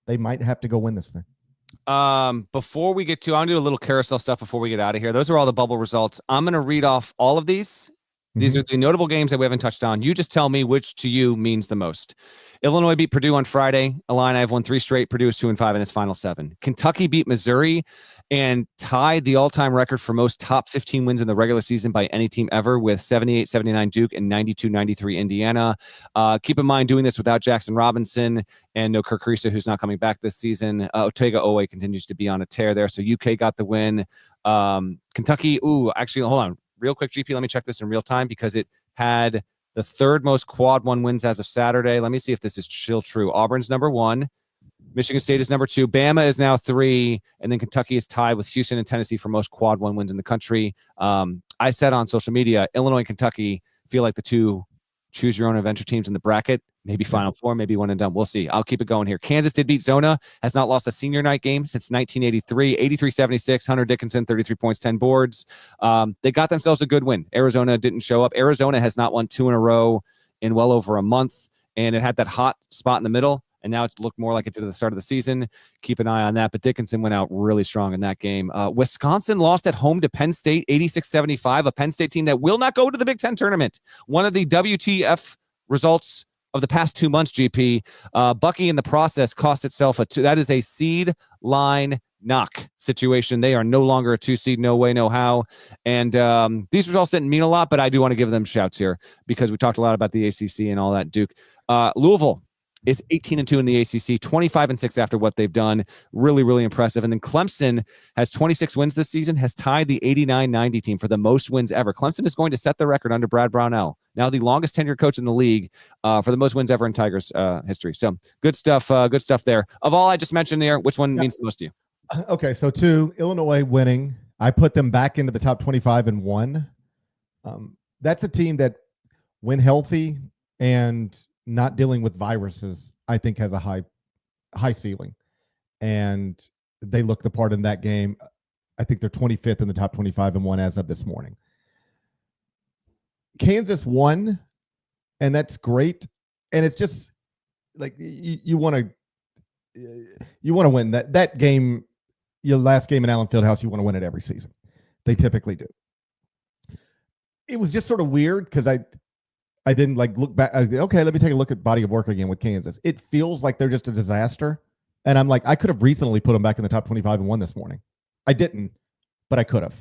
They might have to go win this thing. Before we get to, I'm going to do a little carousel stuff before we get out of here. Those are all the bubble results. I'm going to read off all of these. These are the notable games that we haven't touched on. You just tell me which to you means the most. Illinois beat Purdue on Friday. Illini have won 3 straight. Purdue is 2-5 in its final 7. Kentucky beat Missouri and tied the all-time record for most top 15 wins in the regular season by any team ever, with 78-79 Duke and 92-93 Indiana. Keep in mind, doing this without Jackson Robinson and no Kirk Risa, who's not coming back this season. Otega Owe continues to be on a tear there, so UK got the win. Kentucky, actually, hold on. Real quick, GP, let me check this in real time because it had the 3rd most quad 1 wins as of Saturday. Let me see if this is still true. Auburn's number 1. Michigan State is number 2. Bama is now 3. And then Kentucky is tied with Houston and Tennessee for most quad 1 wins in the country. I said on social media, Illinois and Kentucky feel like the 2 choose your own adventure teams in the bracket. Maybe Final Four, maybe one and done. We'll see. I'll keep it going here. Kansas did beat Zona, has not lost a senior night game since 1983, 83-76. Hunter Dickinson, 33 points, 10 boards. They got themselves a good win. Arizona didn't show up. Arizona has not won 2 in a row in well over a month, and it had that hot spot in the middle, and now it's looked more like it did at the start of the season. Keep an eye on that, but Dickinson went out really strong in that game. Wisconsin lost at home to Penn State, 86-75, a Penn State team that will not go to the Big Ten tournament. One of the WTF results of the past 2 months, GP. Bucky in the process cost itself that is a seed line knock situation. They are no longer a 2 seed, no way, no how. And these results didn't mean a lot, but I do want to give them shouts here because we talked a lot about the ACC and all that. Duke, Louisville is 18-2 in the ACC, 25-6 after what they've done. Really, really impressive. And then Clemson has 26 wins this season, has tied the 89-90 team for the most wins ever. Clemson is going to set the record under Brad Brownell, now the longest tenured coach in the league, for the most wins ever in Tigers history. So good stuff there. Of all I just mentioned there, which one means the most to you? Okay, so 2, Illinois winning. I put them back into the top 25 and 1. That's a team that, when healthy and not dealing with viruses, I think has a high ceiling. And they look the part in that game. I think they're 25th in the top 25 and 1 as of this morning. Kansas won, and that's great. And it's just like you want to win that game. Your last game in Allen Fieldhouse, you want to win it every season. They typically do. It was just sort of weird because I didn't like look back. Okay, let me take a look at body of work again with Kansas. It feels like they're just a disaster. And I'm like, I could have recently put them back in the top 25 and won this morning. I didn't, but I could have.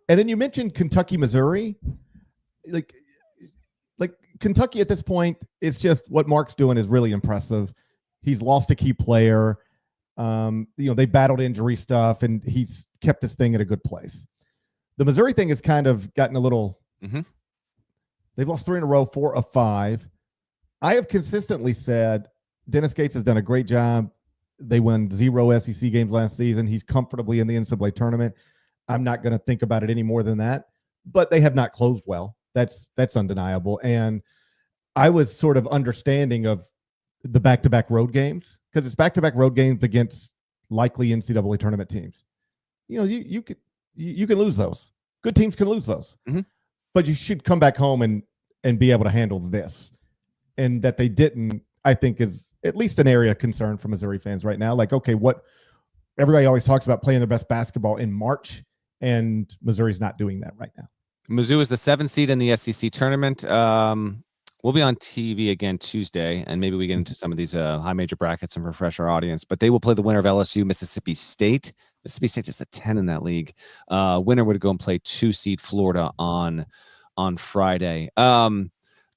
And then you mentioned Kentucky, Missouri. Like Kentucky at this point, it's just what Mark's doing is really impressive. He's lost a key player. They battled injury stuff, and he's kept this thing at a good place. The Missouri thing has kind of gotten a little. Mm-hmm. They've lost 3 in a row, 4 of 5. I have consistently said Dennis Gates has done a great job. They won 0 SEC games last season. He's comfortably in the NCAA tournament. I'm not going to think about it any more than that. But they have not closed well. That's undeniable. And I was sort of understanding of the back-to-back road games because it's back-to-back road games against likely NCAA tournament teams. You can lose those. Good teams can lose those. Mm-hmm. But you should come back home and be able to handle this. And that they didn't, I think, is at least an area of concern for Missouri fans right now. Like, okay, what everybody always talks about playing their best basketball in March, and Missouri's not doing that right now. Mizzou is the 7th seed in the SEC tournament. We'll be on TV again Tuesday, and maybe we get into some of these high major brackets and refresh our audience. But they will play the winner of LSU, Mississippi State. Mississippi State is the 10 in that league. Winner would go and play 2 seed Florida on Friday.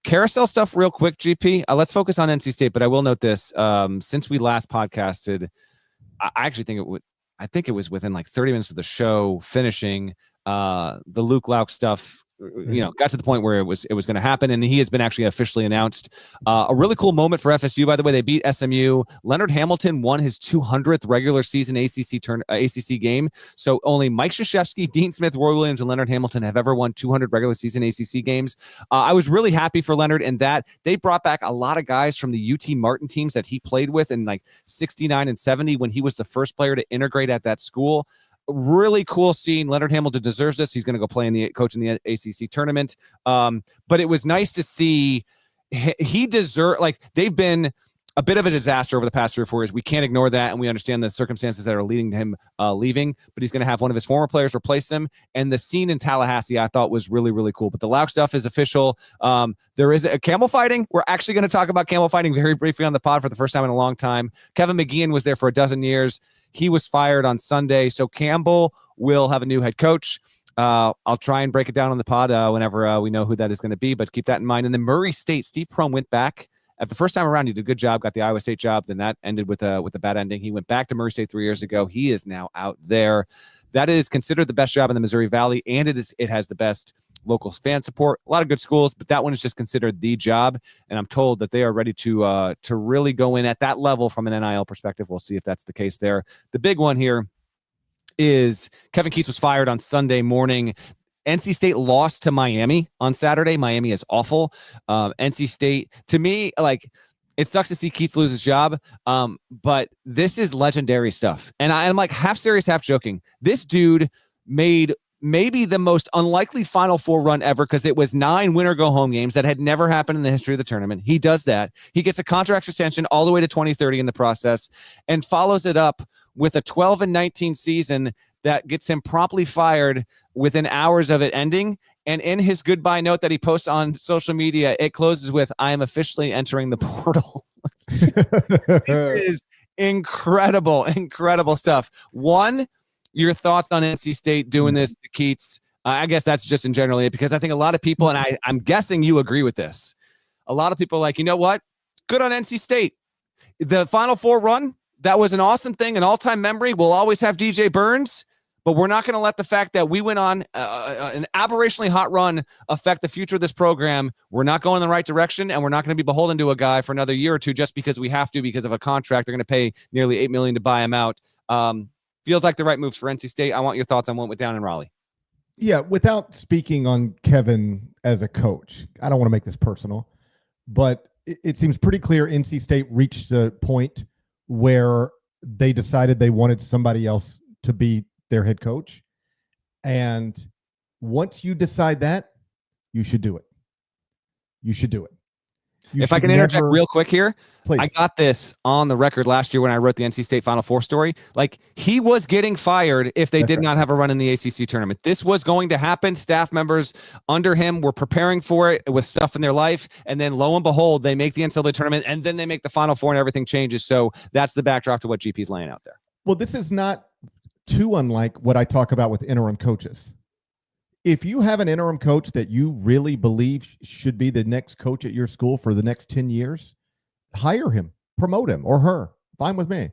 Carousel stuff real quick, GP. Let's focus on NC State, but I will note this. Since we last podcasted, I actually think it was within like 30 minutes of the show finishing. The Luke Lauk stuff, got to the point where it was going to happen, and he has been actually officially announced. A really cool moment for FSU, by the way. They beat SMU. Leonard Hamilton won his 200th regular season ACC game. So only Mike Krzyzewski, Dean Smith, Roy Williams, and Leonard Hamilton have ever won 200 regular season ACC games. I was really happy for Leonard in that they brought back a lot of guys from the UT Martin teams that he played with in like 69 and 70 when he was the first player to integrate at that school. Really cool scene. Leonard Hamilton deserves this. He's going to go play in the ACC tournament. But it was nice to see they've been a bit of a disaster over the past 3 or 4 years. We can't ignore that, and we understand the circumstances that are leading to him leaving. But he's going to have one of his former players replace him. And the scene in Tallahassee, I thought, was really, really cool. But the Lauk stuff is official. There is a camel fighting. We're actually going to talk about camel fighting very briefly on the pod for the first time in a long time. Kevin McGeehan was there for a dozen years. He was fired on Sunday. So Campbell will have a new head coach. I'll try and break it down on the pod whenever we know who that is going to be. But keep that in mind. And then Murray State, Steve Prohm went back. At the first time around, he did a good job, got the Iowa State job. Then that ended with a bad ending. He went back to Murray State 3 years ago. He is now out there. That is considered the best job in the Missouri Valley, and it has the best local fan support. A lot of good schools, but that one is just considered the job. And I'm told that they are ready to really go in at that level from an NIL perspective. We'll see if that's the case there. The big one here is Kevin Keatts was fired on Sunday morning. NC State lost to Miami on Saturday. Miami is awful. NC State, to me, it sucks to see Keatts lose his job, but this is legendary stuff. And I'm like half serious, half joking. This dude made maybe the most unlikely Final Four run ever because it was 9 winner-go-home games that had never happened in the history of the tournament. He does that. He gets a contract extension all the way to 2030 in the process and follows it up with a 12-19 season that gets him promptly fired within hours of it ending. And in his goodbye note that he posts on social media, it closes with, "I am officially entering the portal." This is incredible stuff. One, your thoughts on NC State doing this to Keatts? I guess that's just in general it, because I think a lot of people, and I'm guessing you agree with this, a lot of people are like, you know what? Good on NC State. The Final Four run, that was an awesome thing, an all-time memory. We'll always have DJ Burns, but we're not going to let the fact that we went on an aberrationally hot run affect the future of this program. We're not going in the right direction, and we're not going to be beholden to a guy for another year or two just because we have to, because of a contract. They're going to pay nearly $8 million to buy him out. Feels like the right moves for NC State. I want your thoughts on what went down in Raleigh. Yeah, without speaking on Kevin as a coach, I don't want to make this personal, but it seems pretty clear NC State reached a point where they decided they wanted somebody else to be their head coach. And once you decide that, you should do it. You should do it. If I can interject real quick here, please. I got this on the record last year when I wrote the NC State Final Four story. Like, he was getting fired if they did not have a run in the ACC tournament. This was going to happen. Staff members under him were preparing for it with stuff in their life. And then lo and behold, they make the NCAA tournament and then they make the Final Four and everything changes. So that's the backdrop to what GP's laying out there. Well, this is not too unlike what I talk about with interim coaches. If you have an interim coach that you really believe should be the next coach at your school for the next 10 years, hire him, promote him or her. Fine with me.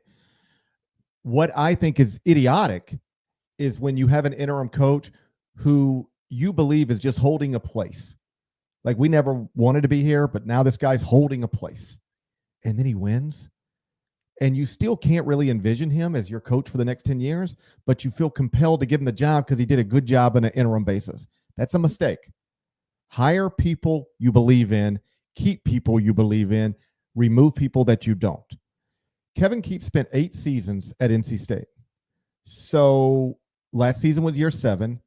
What I think is idiotic is when you have an interim coach who you believe is just holding a place. Like, we never wanted to be here, but now this guy's holding a place. And then he wins. And you still can't really envision him as your coach for the next 10 years, but you feel compelled to give him the job because he did a good job on an interim basis. That's a mistake. Hire people you believe in, keep people you believe in, remove people that you don't. Kevin Keatts spent 8 seasons at NC State. So last season was year 7,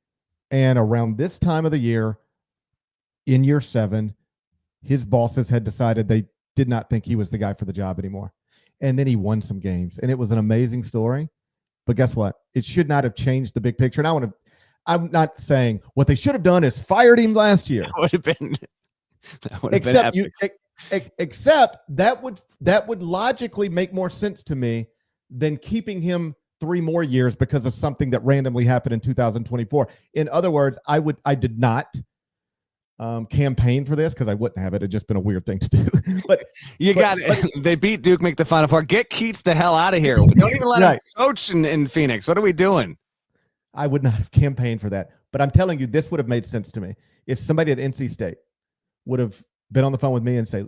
and around this time of the year, in year 7, his bosses had decided they did not think he was the guy for the job anymore. And then he won some games, and it was an amazing story. But guess what? It should not have changed the big picture. And I'm not saying what they should have done is fired him last year. That would have been except that would logically make more sense to me than keeping him 3 more years because of something that randomly happened in 2024. In other words, I did not campaign for this because I wouldn't have it. It'd just been a weird thing to do. But got it. They beat Duke, make the Final Four. Get Keatts the hell out of here. Don't even let him coach in Phoenix. What are we doing? I would not have campaigned for that. But I'm telling you, this would have made sense to me. If somebody at NC State would have been on the phone with me and say,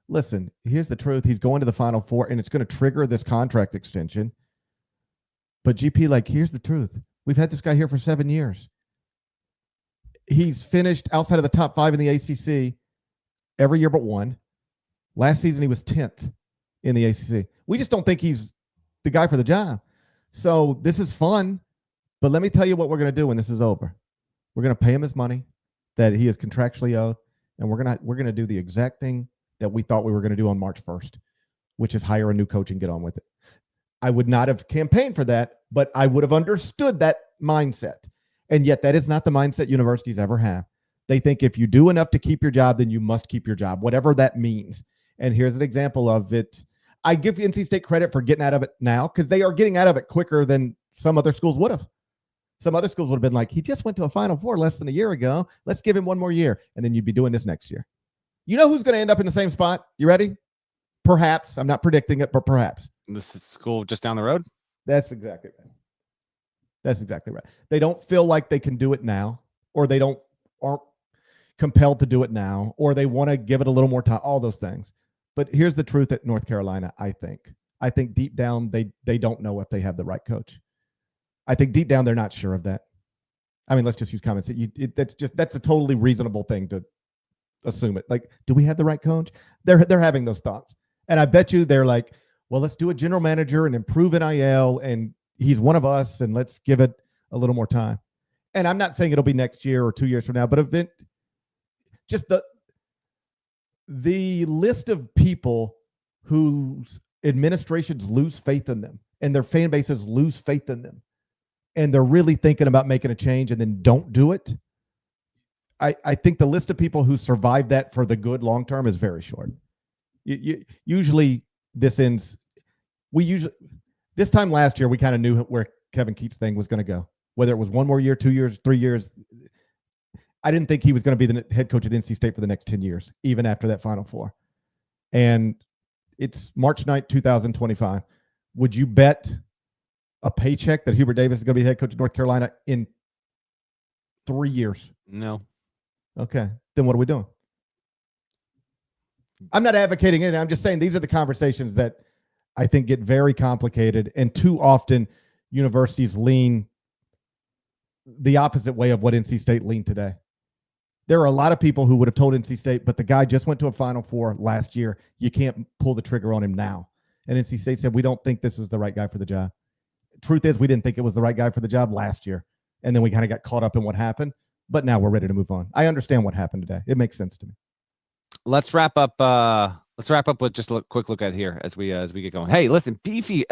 listen, here's the truth. He's going to the Final Four, and it's going to trigger this contract extension. But GP, like, here's the truth. We've had this guy here for 7 years. He's finished outside of the top 5 in the ACC every year but one. Last season, he was 10th in the ACC. We just don't think he's the guy for the job. So this is fun, but let me tell you what we're going to do when this is over. We're going to pay him his money that he is contractually owed, and we're going to do the exact thing that we thought we were going to do on March 1st, which is hire a new coach and get on with it. I would not have campaigned for that, but I would have understood that mindset. And yet that is not the mindset universities ever have. They think if you do enough to keep your job, then you must keep your job, whatever that means. And here's an example of it. I give NC State credit for getting out of it now because they are getting out of it quicker than some other schools would have. Some other schools would have been like, he just went to a Final Four less than a year ago. Let's give him 1 more year. And then you'd be doing this next year. You know who's going to end up in the same spot? You ready? Perhaps. I'm not predicting it, but perhaps. This is school just down the road? That's exactly right. That's exactly right. They don't feel like they can do it now, or they aren't compelled to do it now, or they want to give it a little more time, all those things. But here's the truth at North Carolina, I think deep down they don't know if they have the right coach. I think deep down they're not sure of that. I mean, let's just use common sense. That's a totally reasonable thing to assume it. Like, do we have the right coach? They're having those thoughts. And I bet you they're like, well, let's do a general manager and improve NIL, and he's one of us, and let's give it a little more time. And I'm not saying it'll be next year or 2 years from now, but just the list of people whose administrations lose faith in them and their fan bases lose faith in them, and they're really thinking about making a change and then don't do it. I think the list of people who survive that for the good long term is very short. Usually this ends. This time last year, we kind of knew where Kevin Keatts' thing was going to go, whether it was 1 more year, 2 years, 3 years. I didn't think he was going to be the head coach at NC State for the next 10 years, even after that Final Four. And it's March 9th, 2025. Would you bet a paycheck that Hubert Davis is going to be head coach at North Carolina in 3 years? No. Okay. Then what are we doing? I'm not advocating anything. I'm just saying these are the conversations that I think get very complicated, and too often universities lean the opposite way of what NC State leaned today. There are a lot of people who would have told NC State, but the guy just went to a Final Four last year. You can't pull the trigger on him now. And NC State said, we don't think this is the right guy for the job. Truth is, we didn't think it was the right guy for the job last year. And then we kind of got caught up in what happened. But now we're ready to move on. I understand what happened today. It makes sense to me. let's wrap up. Let's wrap up with just a quick look at here as we get going. Hey, listen, beefy,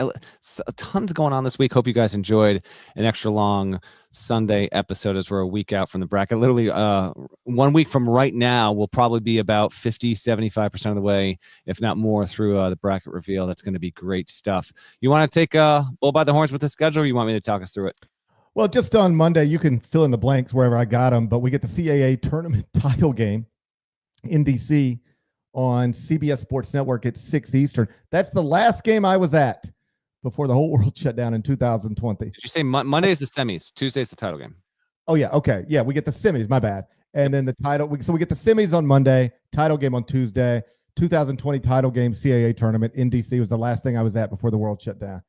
tons going on this week. Hope you guys enjoyed an extra long Sunday episode as we're a week out from the bracket. Literally, 1 week from right now, we'll probably be about 50-75% of the way, if not more, through the bracket reveal. That's going to be great stuff. You want to take bull by the horns with the schedule, or you want me to talk us through it? Well, just on Monday, you can fill in the blanks wherever I got them, but we get the CAA tournament title game in DC on CBS Sports Network at 6 Eastern. That's the last game I was at before the whole world shut down in 2020. Did you say Monday is the semis, Tuesday is the title game? Oh, yeah. Okay. Yeah, we get the semis. My bad. And then the title. So we get the semis on Monday, title game on Tuesday. 2020 title game CAA tournament in DC was the last thing I was at before the world shut down.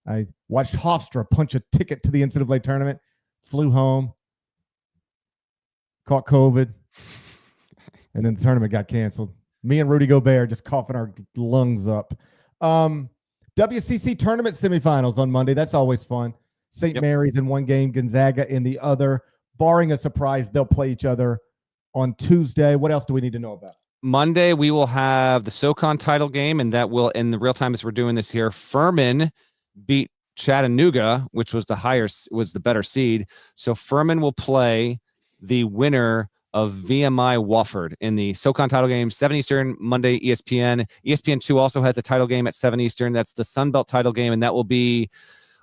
I watched Hofstra punch a ticket to the NCAA tournament, flew home, caught COVID, and then the tournament got canceled. Me and Rudy Gobert just coughing our lungs up. WCC tournament semifinals on Monday. That's always fun. St. Mary's in one game, Gonzaga in the other. Barring a surprise, they'll play each other on Tuesday. What else do we need to know about? Monday, we will have the SoCon title game, and that will, in the real time as we're doing this here, Furman beat Chattanooga, which was the better seed. So Furman will play the winner of VMI Wofford in the SoCon title game, 7 Eastern, Monday, ESPN. ESPN2 also has a title game at 7 Eastern. That's the Sun Belt title game, and that will be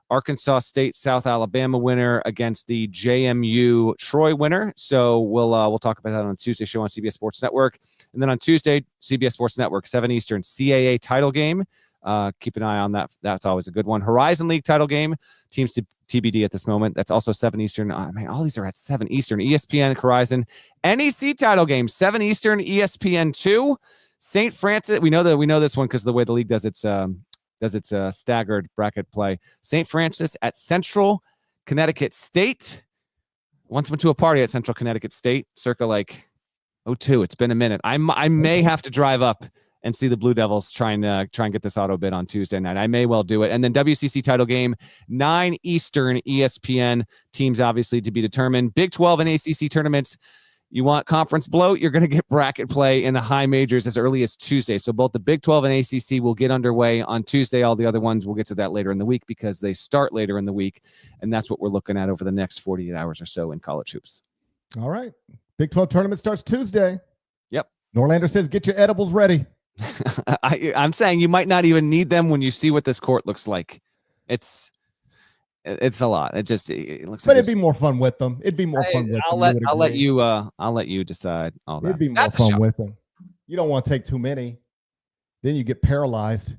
Arkansas State, South Alabama winner against the JMU Troy winner. So we'll talk about that on Tuesday show on CBS Sports Network. And then on Tuesday, CBS Sports Network, 7 Eastern, CAA title game. Keep an eye on that. That's always a good one. Horizon League title game, teams to TBD at this moment. That's also 7 Eastern. Oh, man, all these are at 7 Eastern. ESPN, Horizon. NEC title game, 7 Eastern, ESPN2. St. Francis, we know this one because the way the league does its staggered bracket play. St. Francis at Central Connecticut State. Once went to a party at Central Connecticut State, circa like 02. It's been a minute. I may have to drive up and see the Blue Devils try and get this auto bid on Tuesday night. I may well do it. And then WCC title game, 9 Eastern, ESPN. Teams obviously to be determined. Big 12 and ACC tournaments. You want conference bloat, you're going to get bracket play in the high majors as early as Tuesday. So both the Big 12 and ACC will get underway on Tuesday. All the other ones, we'll get to that later in the week because they start later in the week. And that's what we're looking at over the next 48 hours or so in college hoops. All right. Big 12 tournament starts Tuesday. Yep. Norlander says, get your edibles ready. I'm saying you might not even need them when you see what this court looks like. It's a lot. It looks but like it'd be more fun with them. It'd be more fun with them. I'll let you decide all that. It'd be more fun with them. You don't want to take too many. Then you get paralyzed.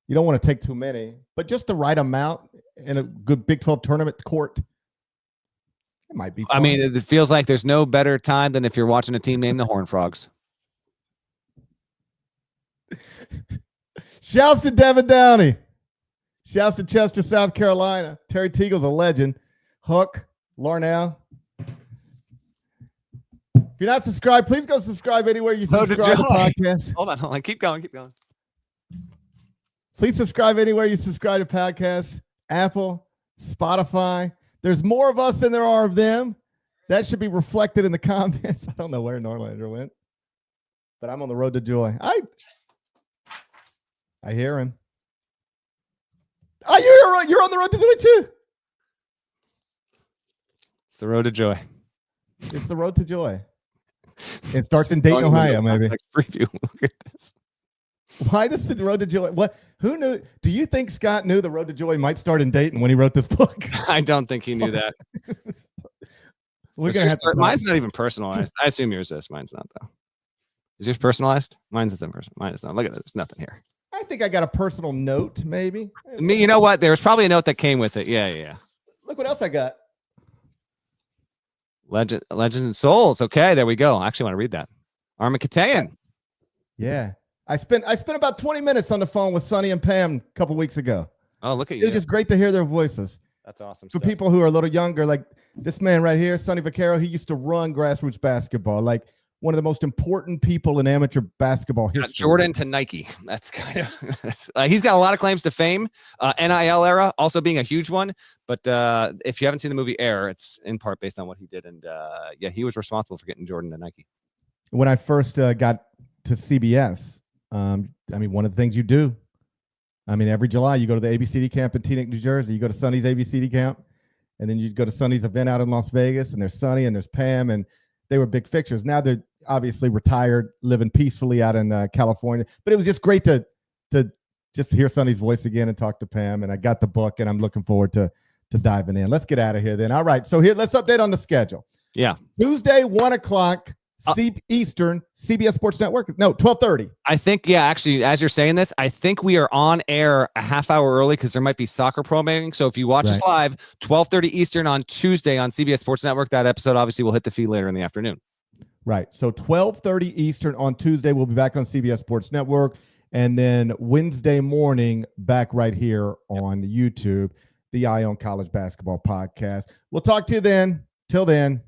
You don't want to take too many, but just the right amount in a good Big 12 tournament court. It might be fun. I mean, it feels like there's no better time than if you're watching a team named the Horned Frogs. Shouts to Devin Downey. Shouts to Chester, South Carolina. Terry Teagle's a legend. Hook, Larnell. If you're not subscribed, please go subscribe anywhere you subscribe to podcasts. Hold on. Keep going. Please subscribe anywhere you subscribe to podcasts. Apple, Spotify. There's more of us than there are of them. That should be reflected in the comments. I don't know where Norlander went, but I'm on the road to joy. I hear him. Oh, you're on the road to joy too. It's the road to joy. It's the road to joy. It starts in Dayton, Ohio, maybe. Preview. Look at this. Why does the road to joy? What? Who knew? Do you think Scott knew the road to joy might start in Dayton when he wrote this book? I don't think he knew that. We're gonna have to. Mine's not even personalized. I assume yours is. Mine's not though. Is yours personalized? Mine's isn't personal. Mine is not. Look at this. There's nothing here. I think I got a personal note, maybe. Me, you know what? There was probably a note that came with it. Yeah. Look what else I got. Legends and Souls. Okay, there we go. I actually want to read that. Armin Katayan. Yeah. I spent about 20 minutes on the phone with Sonny and Pam a couple weeks ago. Oh, look at you. It was just great to hear their voices. That's awesome. For people who are a little younger, like this man right here, Sonny Vaccaro, he used to run grassroots basketball. Like one of the most important people in amateur basketball history. Jordan to Nike. That's kind of he's got a lot of claims to fame. NIL era also being a huge one. But if you haven't seen the movie Air, it's in part based on what he did. And he was responsible for getting Jordan to Nike. When I first got to CBS. I mean, one of the things you do, I mean, every July you go to the ABCD camp in Teaneck, New Jersey. You go to Sonny's ABCD camp, and then you go to Sonny's event out in Las Vegas, and there's Sonny and there's Pam, and they were big fixtures. Now they're obviously retired, living peacefully out in California. But it was just great to just hear Sonny's voice again and talk to Pam. And I got the book, and I'm looking forward to diving in. Let's get out of here then. All right, so here, let's update on the schedule. Yeah. Tuesday, 1 o'clock. Eastern, CBS Sports Network. No, 12:30. I think, yeah, actually, as you're saying this, I think we are on air a half hour early because there might be soccer programming. So if you watch us live, 12:30 Eastern on Tuesday on CBS Sports Network, that episode obviously will hit the feed later in the afternoon. Right. So 12:30 Eastern on Tuesday. We'll be back on CBS Sports Network. And then Wednesday morning, back right here on YouTube, the Eye on College Basketball Podcast. We'll talk to you then. Till then,